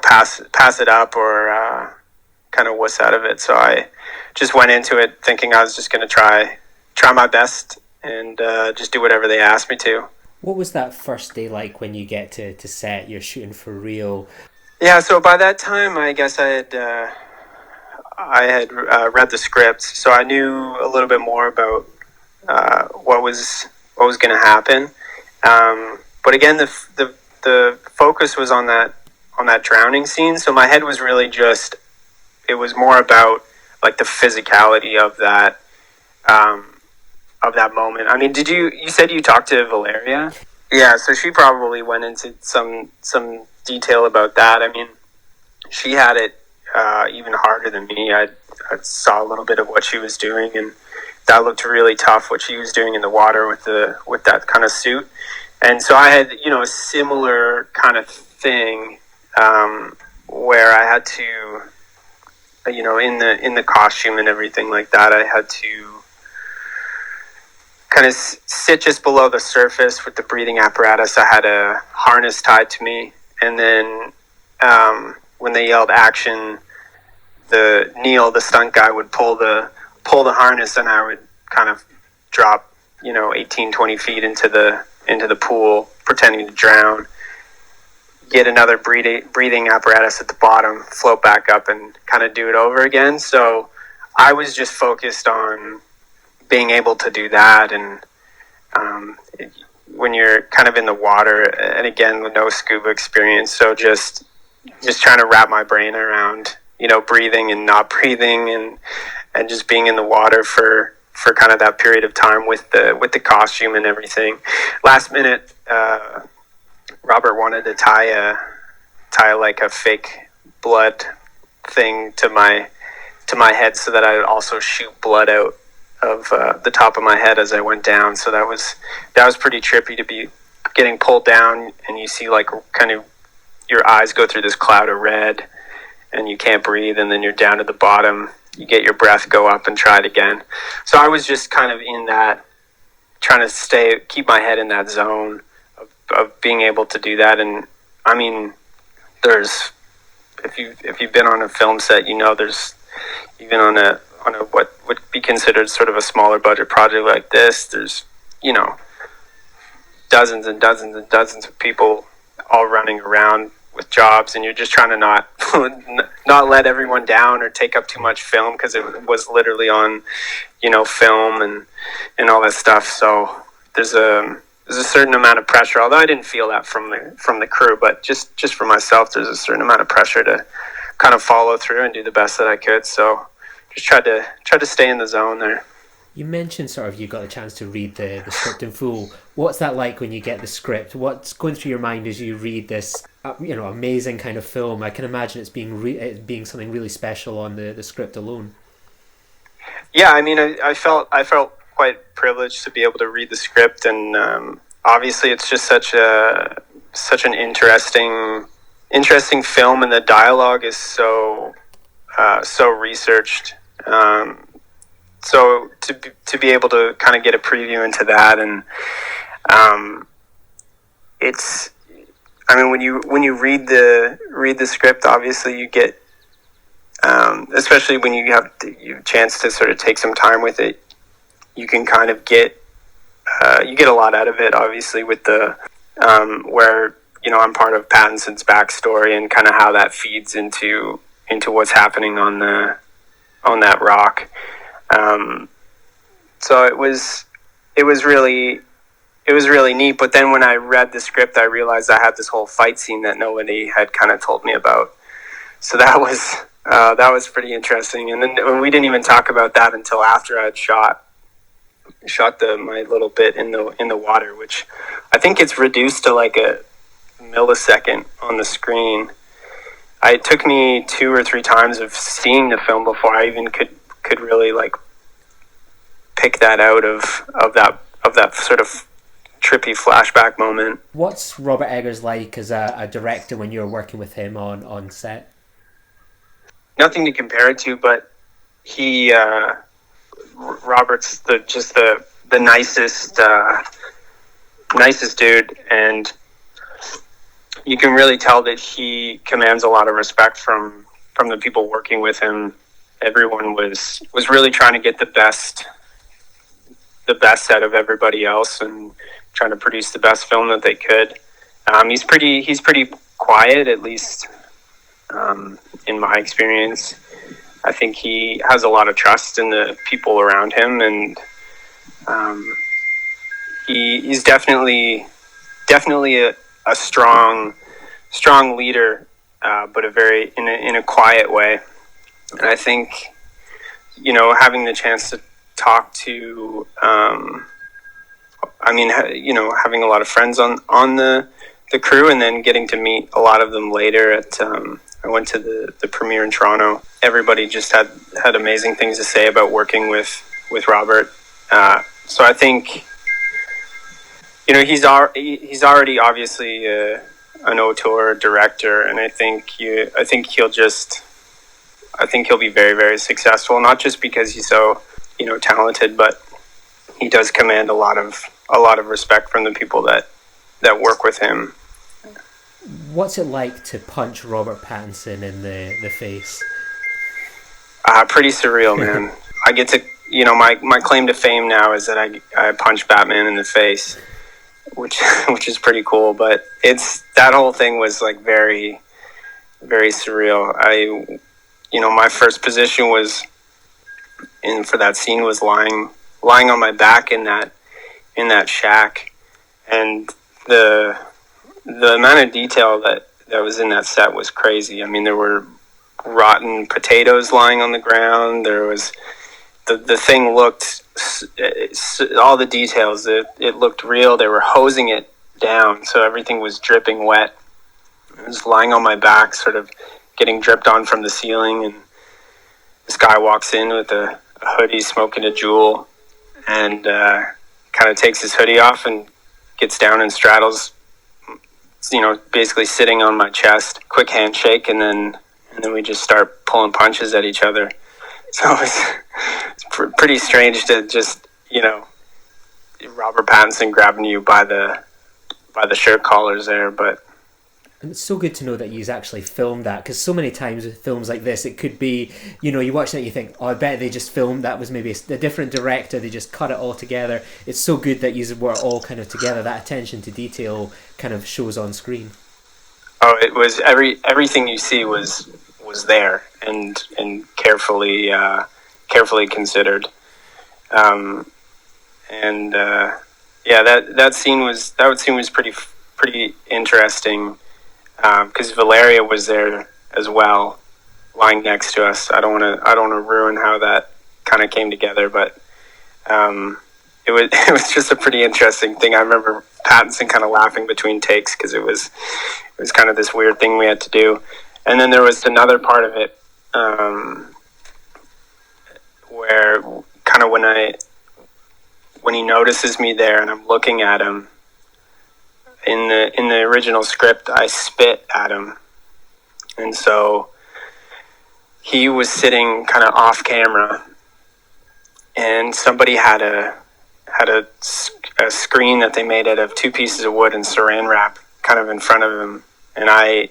pass it up or kind of wuss out of it. So I just went into it thinking I was just going to try my best and just do whatever they asked me to. What was that first day like when you get to set, you're shooting for real? Yeah, so by that time, I guess I had read the script, so I knew a little bit more about what was going to happen. But again, the focus was on that drowning scene. So my head was really it was more about like the physicality of that moment. I mean, you said you talked to Valeriia? Yeah, so she probably went into some detail about that. I mean, she had it even harder than me. I saw a little bit of what she was doing, and that looked really tough, what she was doing in the water with that kind of suit. And so I had, a similar kind of thing, where I had to, in the costume and everything like that, I had to kind of sit just below the surface with the breathing apparatus. I had a harness tied to me, and then when they yelled action, Neil, the stunt guy, would pull the harness, and I would kind of drop 18, 20 feet into the pool, pretending to drown, get another breathing apparatus at the bottom, float back up, and kind of do it over again. So I was just focused on being able to do that. And when you're kind of in the water, and again, with no scuba experience, so just trying to wrap my brain around, breathing and not breathing, and just being in the water for kind of that period of time with the costume and everything. Last minute, Robert wanted to tie like a fake blood thing to my head, so that I would also shoot blood out of the top of my head as I went down. So that was pretty trippy, to be getting pulled down, and you see like kind of your eyes go through this cloud of red, and you can't breathe, and then you're down at the bottom. You get your breath, go up, and try it again. So I was just kind of in that, trying to keep my head in that zone of being able to do that. And I mean, there's, if you've been on a film set, there's even on a what would be considered sort of a smaller budget project like this, there's dozens and dozens and dozens of people all running around with jobs, and you're just trying to not let everyone down or take up too much film, because it was literally on, film and all that stuff. So there's a certain amount of pressure, although I didn't feel that from the crew, but just for myself, there's a certain amount of pressure to kind of follow through and do the best that I could. So just tried to stay in the zone there. You mentioned sort of you got a chance to read the script in full. What's that like when you get the script? What's going through your mind as you read this, amazing kind of film? I can imagine it's being something really special on the script alone. Yeah, I mean, I felt quite privileged to be able to read the script, and obviously it's just such an interesting film, and the dialogue is so researched. So to be able to kind of get a preview into that, and it's, I mean, when you read the script, obviously you get, especially when you have a chance to sort of take some time with it, you can kind of get a lot out of it. Obviously, with the where I'm part of Pattinson's backstory and kind of how that feeds into what's happening on that rock. So it was really neat. But then when I read the script, I realized I had this whole fight scene that nobody had kind of told me about. So that was pretty interesting. And then we didn't even talk about that until after I had shot my little bit in the water, which I think it's reduced to like a millisecond on the screen. It took me 2 or 3 times of seeing the film before I even could really like pick that out of that sort of trippy flashback moment. What's Robert Eggers like as a director when you're working with him on set? Nothing to compare it to, but he Robert's the nicest dude, and you can really tell that he commands a lot of respect from the people working with him. Everyone was really trying to get the best out of everybody else and trying to produce the best film that they could. He's pretty quiet, at least in my experience. I think he has a lot of trust in the people around him, and he's definitely a strong leader, but in a quiet way. And I think, having the chance to talk to, having a lot of friends on the crew, and then getting to meet a lot of them later at, I went to the premiere in Toronto. Everybody just had amazing things to say about working with Robert. So I think, he's already obviously an auteur director, and I think he'll be very, very successful, not just because he's so, talented, but he does command a lot of respect from the people that work with him. What's it like to punch Robert Pattinson in the face? Pretty surreal, man. I get to, my claim to fame now is that I punch Batman in the face, which is pretty cool. But that whole thing was like very, very surreal. My first position for that scene was lying on my back in that shack, and the amount of detail that was in that set was crazy. I mean, there were rotten potatoes lying on the ground. There was the thing looked, all the details, it looked real. They were hosing it down, so everything was dripping wet. I was lying on my back, sort of getting dripped on from the ceiling, and this guy walks in with a hoodie, smoking a Juul, and kind of takes his hoodie off and gets down and straddles, basically sitting on my chest. Quick handshake, and then we just start pulling punches at each other. So it's pretty strange to just, Robert Pattinson grabbing you by the shirt collars there, but And it's so good to know that you've actually filmed that, because so many times with films like this, it could be, you watch it and you think, oh, I bet they just filmed, that was maybe a different director, they just cut it all together. It's so good that you were all kind of together, that attention to detail kind of shows on screen. Oh, it was everything you see was there and carefully considered. That scene was pretty interesting. Because Valeriia was there as well, lying next to us. I don't want to ruin how that kind of came together, but it was just a pretty interesting thing. I remember Pattinson kind of laughing between takes because it was kind of this weird thing we had to do. And then there was another part of it where kind of when he notices me there and I'm looking at him. In the original script, I spit at him, and so he was sitting kind of off camera, and somebody had a screen that they made out of 2 pieces of wood and saran wrap kind of in front of him, and I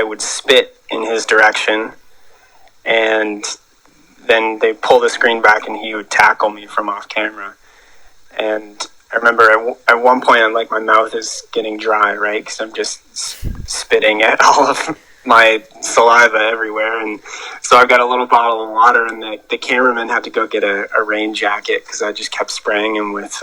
would spit in his direction, and then they pull the screen back and he would tackle me from off camera. And I remember at one point, I'm like, my mouth is getting dry, right? Because I'm just spitting at all of my saliva everywhere. And so I've got a little bottle of water, and the cameraman had to go get a rain jacket because I just kept spraying him with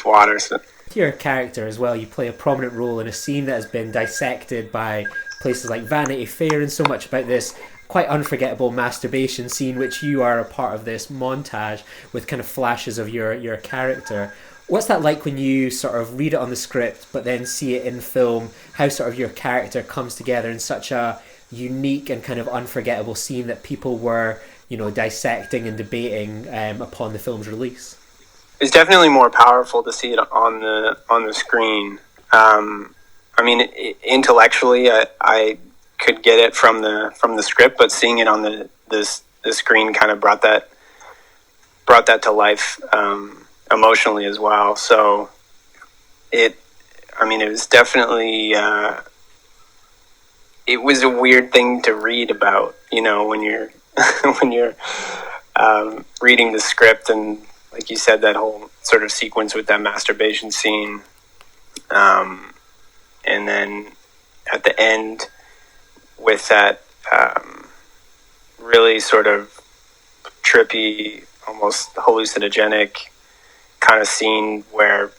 water. So. Your character as well, you play a prominent role in a scene that has been dissected by places like Vanity Fair, and so much about this quite unforgettable masturbation scene, which you are a part of this montage with kind of flashes of your character. What's that like when you sort of read it on the script but then see it in film, how sort of your character comes together in such a unique and kind of unforgettable scene that people were, dissecting and debating upon the film's release? It's definitely more powerful to see it on the screen. Intellectually, I could get it from the script, but seeing it on the screen kind of brought that to life emotionally as well. So it was definitely it was a weird thing to read about, when you're when you're reading the script, and like you said, that whole sort of sequence with that masturbation scene, and then at the end with that really sort of trippy, almost hallucinogenic kind of scene where,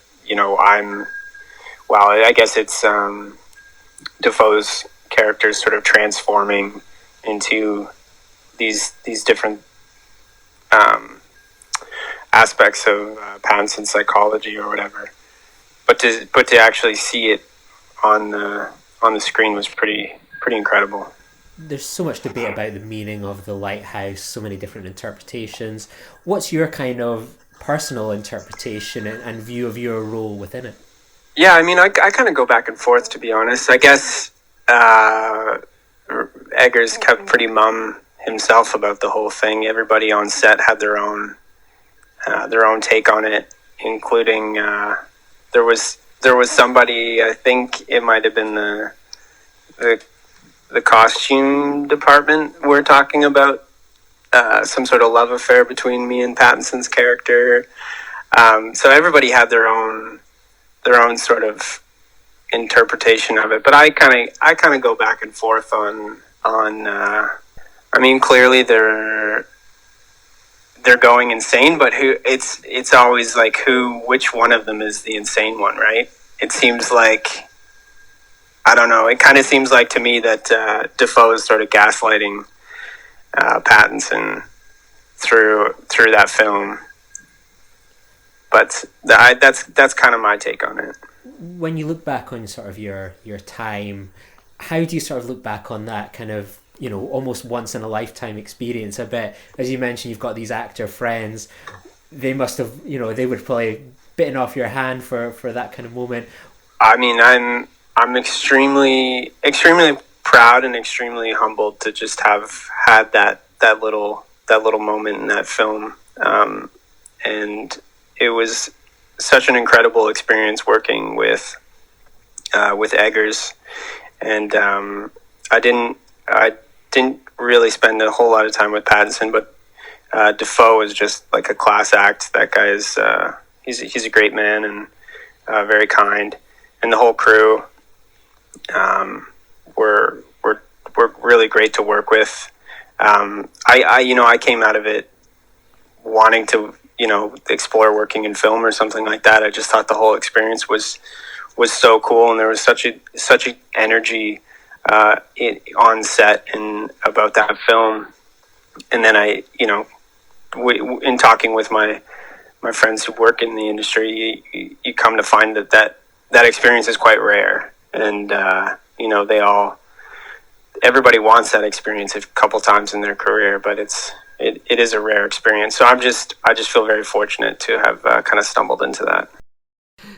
I guess it's Dafoe's characters sort of transforming into these different aspects of Pattinson's psychology or whatever. But to actually see it on the screen was pretty incredible. There's so much debate about the meaning of the Lighthouse, so many different interpretations. What's your kind of personal interpretation and view of your role within it? Yeah, I kind of go back and forth, to be honest. I guess Eggers kept pretty mum himself about the whole thing. Everybody on set had their own take on it, including there was somebody, I think it might have been the costume department, were talking about some sort of love affair between me and Pattinson's character. So everybody had their own sort of interpretation of it. But I kind of go back and forth on. Clearly they're going insane, but it's always like which one of them is the insane one, right? It seems like, I don't know, it kind of seems like to me that Dafoe is sort of gaslighting Pattinson through that film. But that's kind of my take on it. When you look back on sort of your time, how do you sort of look back on that kind of, almost once in a lifetime experience? I bet, as you mentioned, you've got these actor friends. They must have, they would probably bitten off your hand for that kind of moment. I'm extremely proud and extremely humbled to just have had that little moment in that film, and it was such an incredible experience working with Eggers, and I didn't really spend a whole lot of time with Pattinson, but Dafoe is just like a class act. That guy is he's a great man and very kind, and the whole crew were really great to work with. I came out of it wanting to explore working in film or something like that. I just thought the whole experience was so cool, and there was such a energy on set and about that film. And then in talking with my friends who work in the industry, you come to find that experience is quite rare, and everybody wants that experience a couple times in their career, but it is a rare experience. So I just feel very fortunate to have kind of stumbled into that.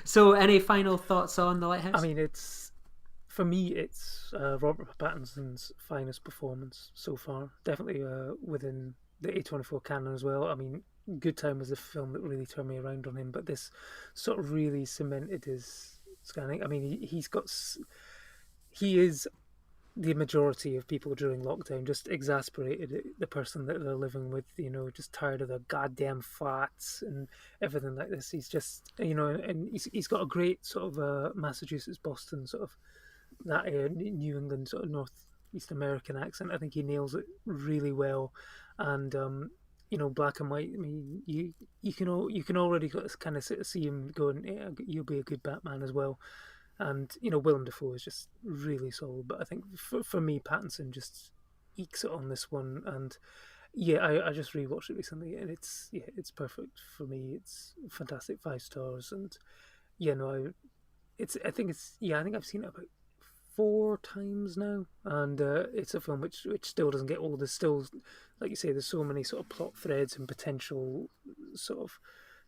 So, any final thoughts on The Lighthouse? I mean, for me, it's Robert Pattinson's finest performance so far. Definitely within the A24 canon as well. I mean, Good Time was a film that really turned me around on him, but this sort of really cemented his scanning. I mean, he is the majority of people during lockdown, just exasperated at the person that they're living with, just tired of their goddamn flats and everything like this. He's just, and he's got a great sort of Massachusetts, Boston, sort of that New England sort of Northeast American accent. I think he nails it really well. And, black and white, I mean, you can already kind of see him going, yeah, you'll be a good Batman as well. And, Willem Dafoe is just really solid. But I think for me, Pattinson just ekes it on this one. And yeah, I just rewatched it recently, and it's perfect for me. It's fantastic, 5 stars. And I think I've seen it about 4 times now. And it's a film which still doesn't get old. There's still, like you say, there's so many sort of plot threads and potential sort of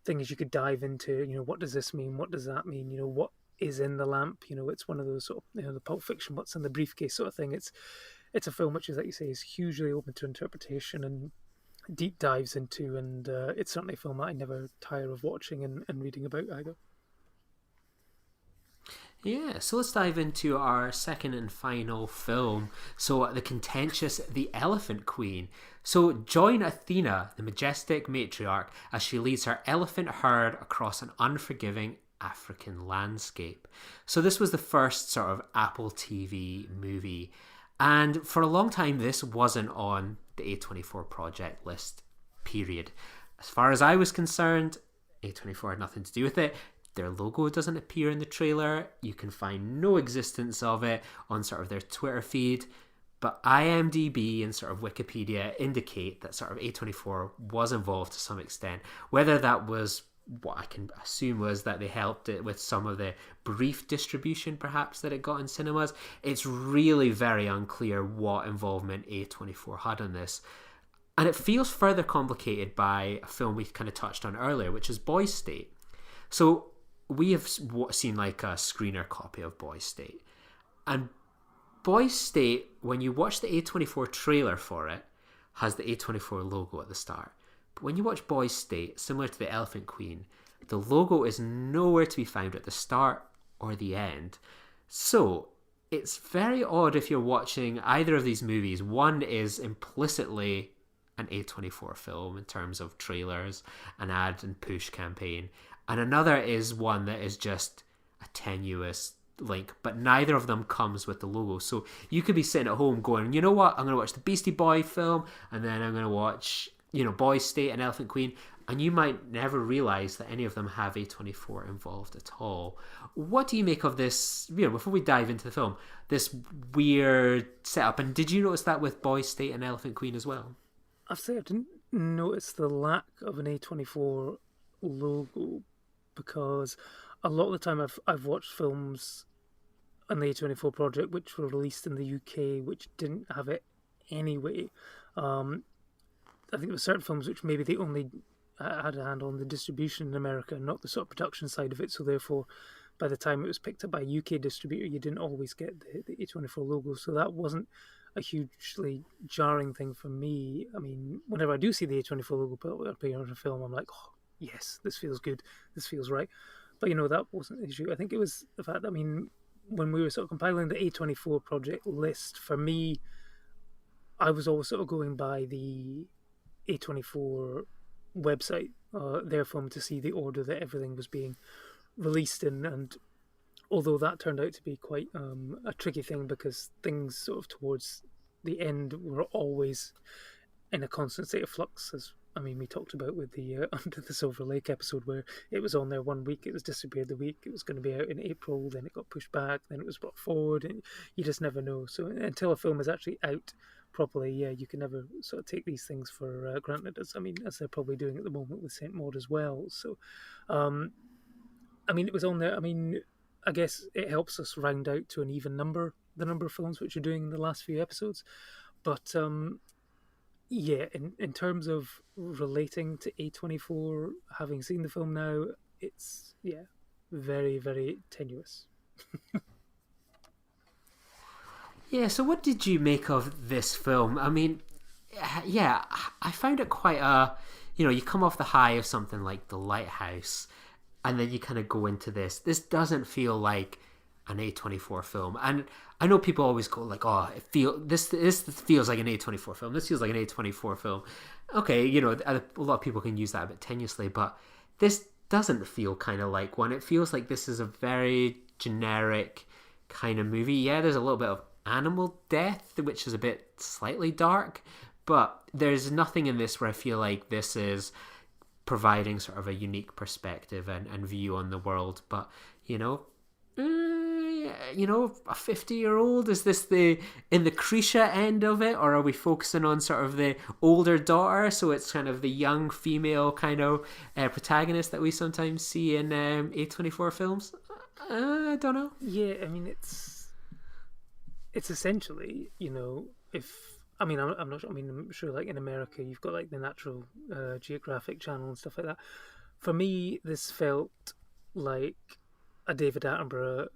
things you could dive into. What does this mean? What does that mean? What is in the lamp? It's one of those sort of, the Pulp Fiction, what's in the briefcase sort of thing. It's a film which is, like you say, is hugely open to interpretation and deep dives into, and it's certainly a film that I never tire of watching and reading about either. Yeah, so let's dive into our second and final film. So the contentious The Elephant Queen. So join Athena, the majestic matriarch, as she leads her elephant herd across an unforgiving African landscape. So this was the first sort of Apple TV movie, and for a long time this wasn't on the A24 project list, period. As far as I was concerned, A24 had nothing to do with it. Their logo doesn't appear in the trailer. You can find no existence of it on sort of their Twitter feed, but IMDb and sort of Wikipedia indicate that sort of A24 was involved to some extent. Whether that was, what I can assume was that they helped it with some of the brief distribution perhaps that it got in cinemas. It's really very unclear what involvement A24 had on this. And it feels further complicated by a film we kind of touched on earlier, which is Boys State. So we have seen like a screener copy of Boys State. And Boys State, when you watch the A24 trailer for it, has the A24 logo at the start. But when you watch Boys State, similar to The Elephant Queen, the logo is nowhere to be found at the start or the end. So it's very odd if you're watching either of these movies. One is implicitly an A24 film in terms of trailers, an ad and push campaign, and another is one that is just a tenuous link, but neither of them comes with the logo. So you could be sitting at home going, you know what, I'm going to watch the Beastie Boy film, and then I'm going to watch, Boys State and Elephant Queen, and you might never realise that any of them have A24 involved at all. What do you make of this, before we dive into the film, this weird setup? And did you notice that with Boys State and Elephant Queen as well? I'd say I didn't notice the lack of an A24 logo, because a lot of the time I've watched films on the A24 project which were released in the UK which didn't have it anyway. I think there were certain films which maybe they only had a hand on the distribution in America, not the sort of production side of it, so therefore by the time it was picked up by a UK distributor you didn't always get the A24 logo, so that wasn't a hugely jarring thing for me. I mean, whenever I do see the A24 logo put up on a film, I'm like, oh yes, this feels good, this feels right. But that wasn't the issue. I think it was the fact that, when we were sort of compiling the A24 project list, for me, I was always sort of going by the A24 website, their film, to see the order that everything was being released in. And although that turned out to be quite a tricky thing, because things sort of towards the end were always in a constant state of flux, as we talked about with the Under the Silver Lake episode, where it was on there one week, it was disappeared the week it was going to be out in April, then it got pushed back, then it was brought forward, and you just never know. So until a film is actually out properly, you can never sort of take these things for granted, as they're probably doing at the moment with Saint Maud as well. So, it was on there. I guess it helps us round out to an even number, the number of films which you're doing in the last few episodes. But in terms of relating to A24, having seen the film now, it's very, very tenuous. Yeah, so what did you make of this film? I found it quite you come off the high of something like The Lighthouse, and then you kind of go into this. This doesn't feel like an A24 film. And I know people always go like, oh, this feels like an A24 film. This feels like an A24 film. Okay, a lot of people can use that a bit tenuously, but this doesn't feel kind of like one. It feels like this is a very generic kind of movie. Yeah, there's a little bit of animal death, which is a bit slightly dark, but there's nothing in this where I feel like this is providing sort of a unique perspective and view on the world. But a 50-year-old, is this in the Krisha end of it, or are we focusing on sort of the older daughter, so it's kind of the young female kind of protagonist that we sometimes see in A24 films? I don't know. Yeah, it's essentially, I'm not sure. I'm sure, like in America, you've got like the Natural Geographic Channel and stuff like that. For me, this felt like a David Attenborough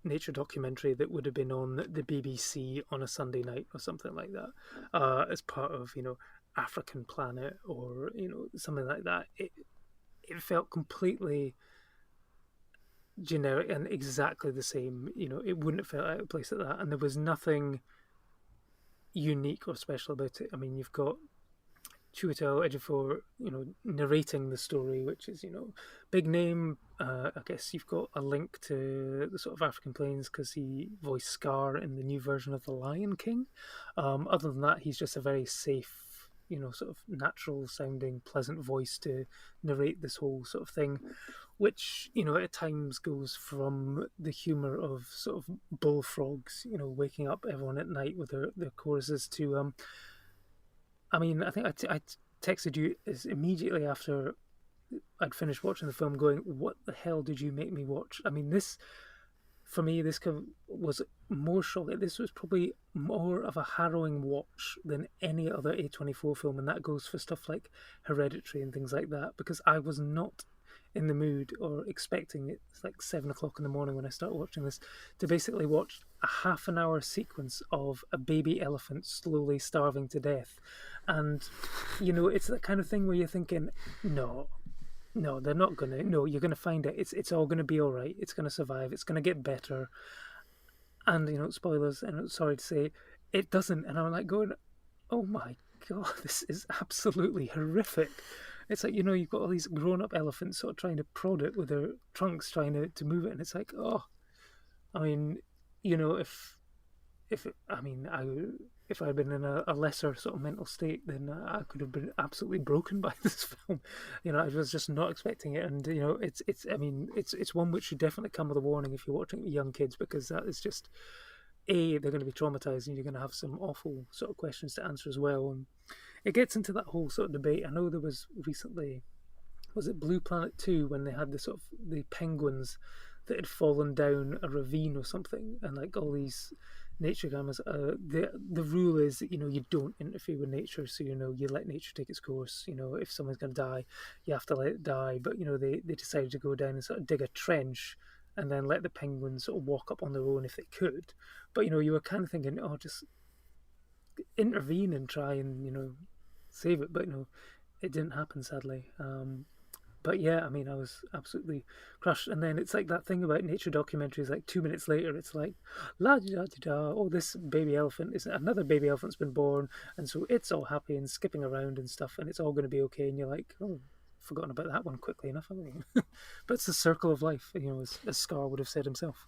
nature documentary that would have been on the BBC on a Sunday night or something like that, as part of African Planet or something like that. It felt completely generic and exactly the same. It wouldn't have felt out of place at that, and there was nothing unique or special about it. You've got Chiwetel Ejiofor, narrating the story, which is, big name. I guess you've got a link to the sort of African plains because he voiced Scar in the new version of The Lion King. Other than that, he's just a very safe, sort of natural sounding, pleasant voice to narrate this whole sort of thing, which, at times goes from the humour of sort of bullfrogs, waking up everyone at night with their choruses to, I think I texted you immediately after I'd finished watching the film going, what the hell did you make me watch? This, for me, this was more shocking. This was probably more of a harrowing watch than any other A24 film, and that goes for stuff like Hereditary and things like that, because I was not in the mood or expecting it. It's like 7:00 in the morning when I start watching this, to basically watch a half an hour sequence of a baby elephant slowly starving to death. And it's that kind of thing where you're thinking, no, they're not gonna, no, you're gonna find it, it's all gonna be all right, it's gonna survive, it's gonna get better. And spoilers, and sorry to say, it doesn't. And I'm like going, oh my god, this is absolutely horrific. It's like, you've got all these grown-up elephants sort of trying to prod it with their trunks, trying to move it, and it's like, oh, if I'd been in a lesser sort of mental state, then I could have been absolutely broken by this film. I was just not expecting it, and it's one which should definitely come with a warning if you're watching it with young kids, because that is just, they're going to be traumatized, and you're going to have some awful sort of questions to answer as well. And it gets into that whole sort of debate. I know there was recently, was it Blue Planet 2, when they had the penguins that had fallen down a ravine or something, and like all these nature cameras. The rule is that you don't interfere with nature, so you let nature take its course. If someone's going to die, you have to let it die. But they decided to go down and sort of dig a trench and then let the penguins sort of walk up on their own if they could. But you were kind of thinking, oh, just intervene and try and save it. But it didn't happen, sadly. But yeah, I mean, I was absolutely crushed. And then it's like that thing about nature documentaries. Like 2 minutes later, it's like, la da da da. Oh, this baby elephant is another baby elephant's been born, and so it's all happy and skipping around and stuff, and it's all going to be okay. And you're like, oh, forgotten about that one quickly enough, haven't you? But it's the circle of life, as Scar would have said himself.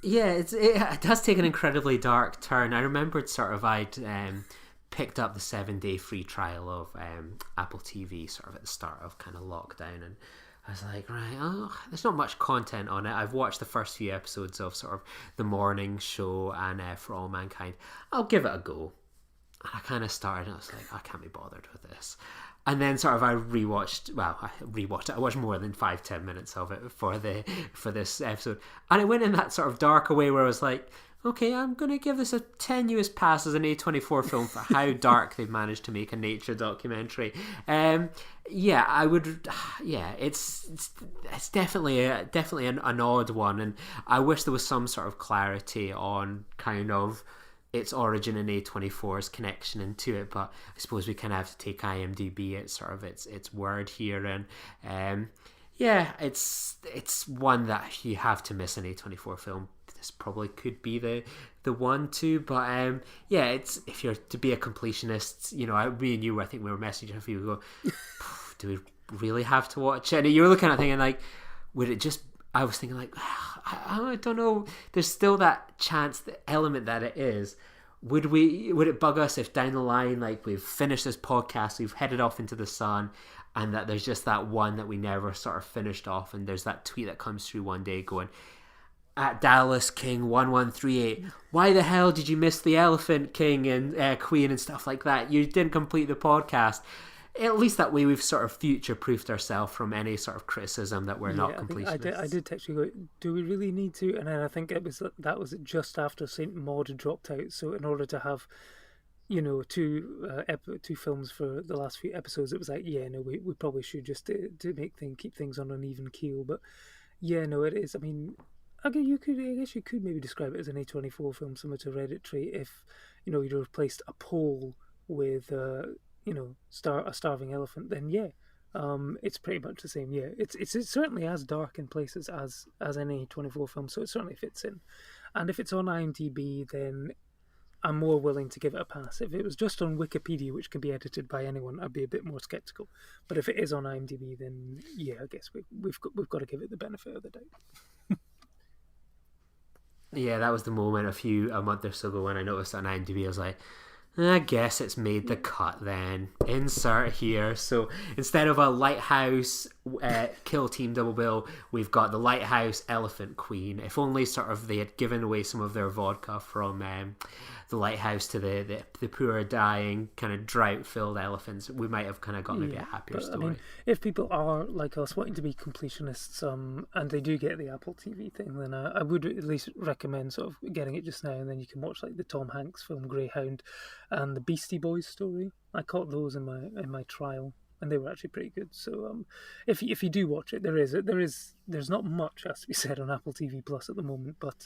Yeah, it does take an incredibly dark turn. I remembered I'd picked up the 7-day free trial of Apple TV sort of at the start of kind of lockdown, and I was like, right, there's not much content on it. I've watched the first few episodes of sort of The Morning Show and For All Mankind. I'll give it a go. And I kind of started, and I was like, I can't be bothered with this. And then I rewatched it. I watched more than 5-10 minutes of it for this episode. And it went in that sort of darker way where I was like, okay, I'm going to give this a tenuous pass as an A24 film for how dark they've managed to make a nature documentary. I would. Yeah, it's definitely an odd one, and I wish there was some sort of clarity on kind of its origin and A24's connection into it. But I suppose we kind of have to take IMDb at sort of its word here, and it's one that you have to miss an A24 film. This probably could be the one too, but it's, if you're to be a completionist, me and you, I think we were messaging a few ago, do we really have to watch it? And you were looking at thinking like, would it just, I was thinking like, I don't know, there's still that chance, the element that it is, would it bug us if down the line, like, we've finished this podcast, we've headed off into the sun, and that there's just that one that we never sort of finished off, and there's that tweet that comes through one day going, at Dallas King 1138, why the hell did you miss the Elephant King and Queen and stuff like that? You didn't complete the podcast. At least that way we've sort of future-proofed ourselves from any sort of criticism that we're not completionists. I did text you, go, do we really need to? And then I think that was just after Saint Maud had dropped out. So in order to have, two films for the last few episodes, it was like, we probably should just to keep things on an even keel. But it is. I mean, I guess you could maybe describe it as an A24 film, similar to Hereditary, if you'd replaced a pole with a starving elephant. Then it's pretty much the same. It's certainly as dark in places as any A24 film, so it certainly fits in. And if it's on IMDb, then I'm more willing to give it a pass. If it was just on Wikipedia, which can be edited by anyone, I'd be a bit more skeptical. But if it is on IMDb, then I guess we've got to give it the benefit of the doubt. Yeah, that was the moment a month or so ago when I noticed on IMDb. I was like, I guess it's made the cut then. Insert here. So instead of a Lighthouse kill team double bill, we've got the Lighthouse Elephant Queen. If only sort of they had given away some of their vodka from the Lighthouse to the poor dying kind of drought-filled elephants, we might have kind of got maybe a happier story. I mean, if people are like us wanting to be completionists, and they do get the Apple TV thing, then I would at least recommend sort of getting it just now, and then you can watch like the Tom Hanks film Greyhound and the Beastie Boys story. I caught those in my trial, and they were actually pretty good. So if you do watch it, there's not much has to be said on Apple TV Plus at the moment, but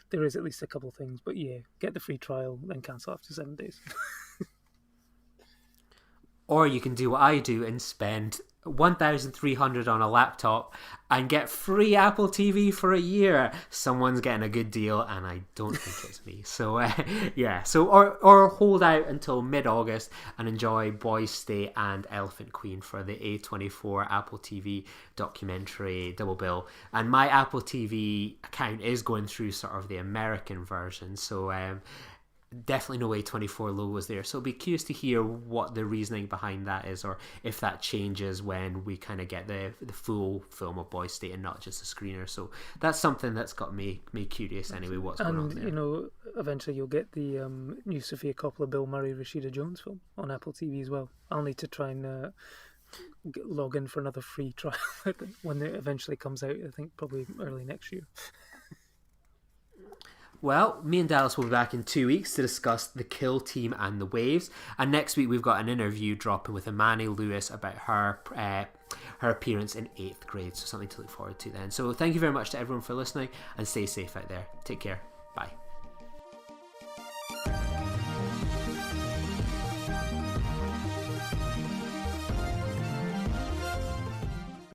there is at least a couple things. But get the free trial, then cancel after 7 days. Or you can do what I do and spend $1,300 on a laptop and get free Apple TV for a year. Someone's getting a good deal, and I don't think it's me. So or hold out until mid-August and enjoy Boys State and Elephant Queen for the A24 Apple TV documentary double bill. And my Apple TV account is going through sort of the American version, so definitely no A24 logos there, so I'll be curious to hear what the reasoning behind that is, or if that changes when we kind of get the full film of Boys State and not just a screener. So that's something that's got me curious anyway, what's going on there. And eventually you'll get the new Sofia Coppola, Bill Murray, Rashida Jones film on Apple TV as well. I'll need to try and log in for another free trial when it eventually comes out. I think probably early next year. Well, me and Dallas will be back in 2 weeks to discuss The Kill Team and The Waves. And next week we've got an interview dropping with Imani Lewis about her appearance in 8th grade. So something to look forward to then. So thank you very much to everyone for listening, and stay safe out there. Take care. Bye.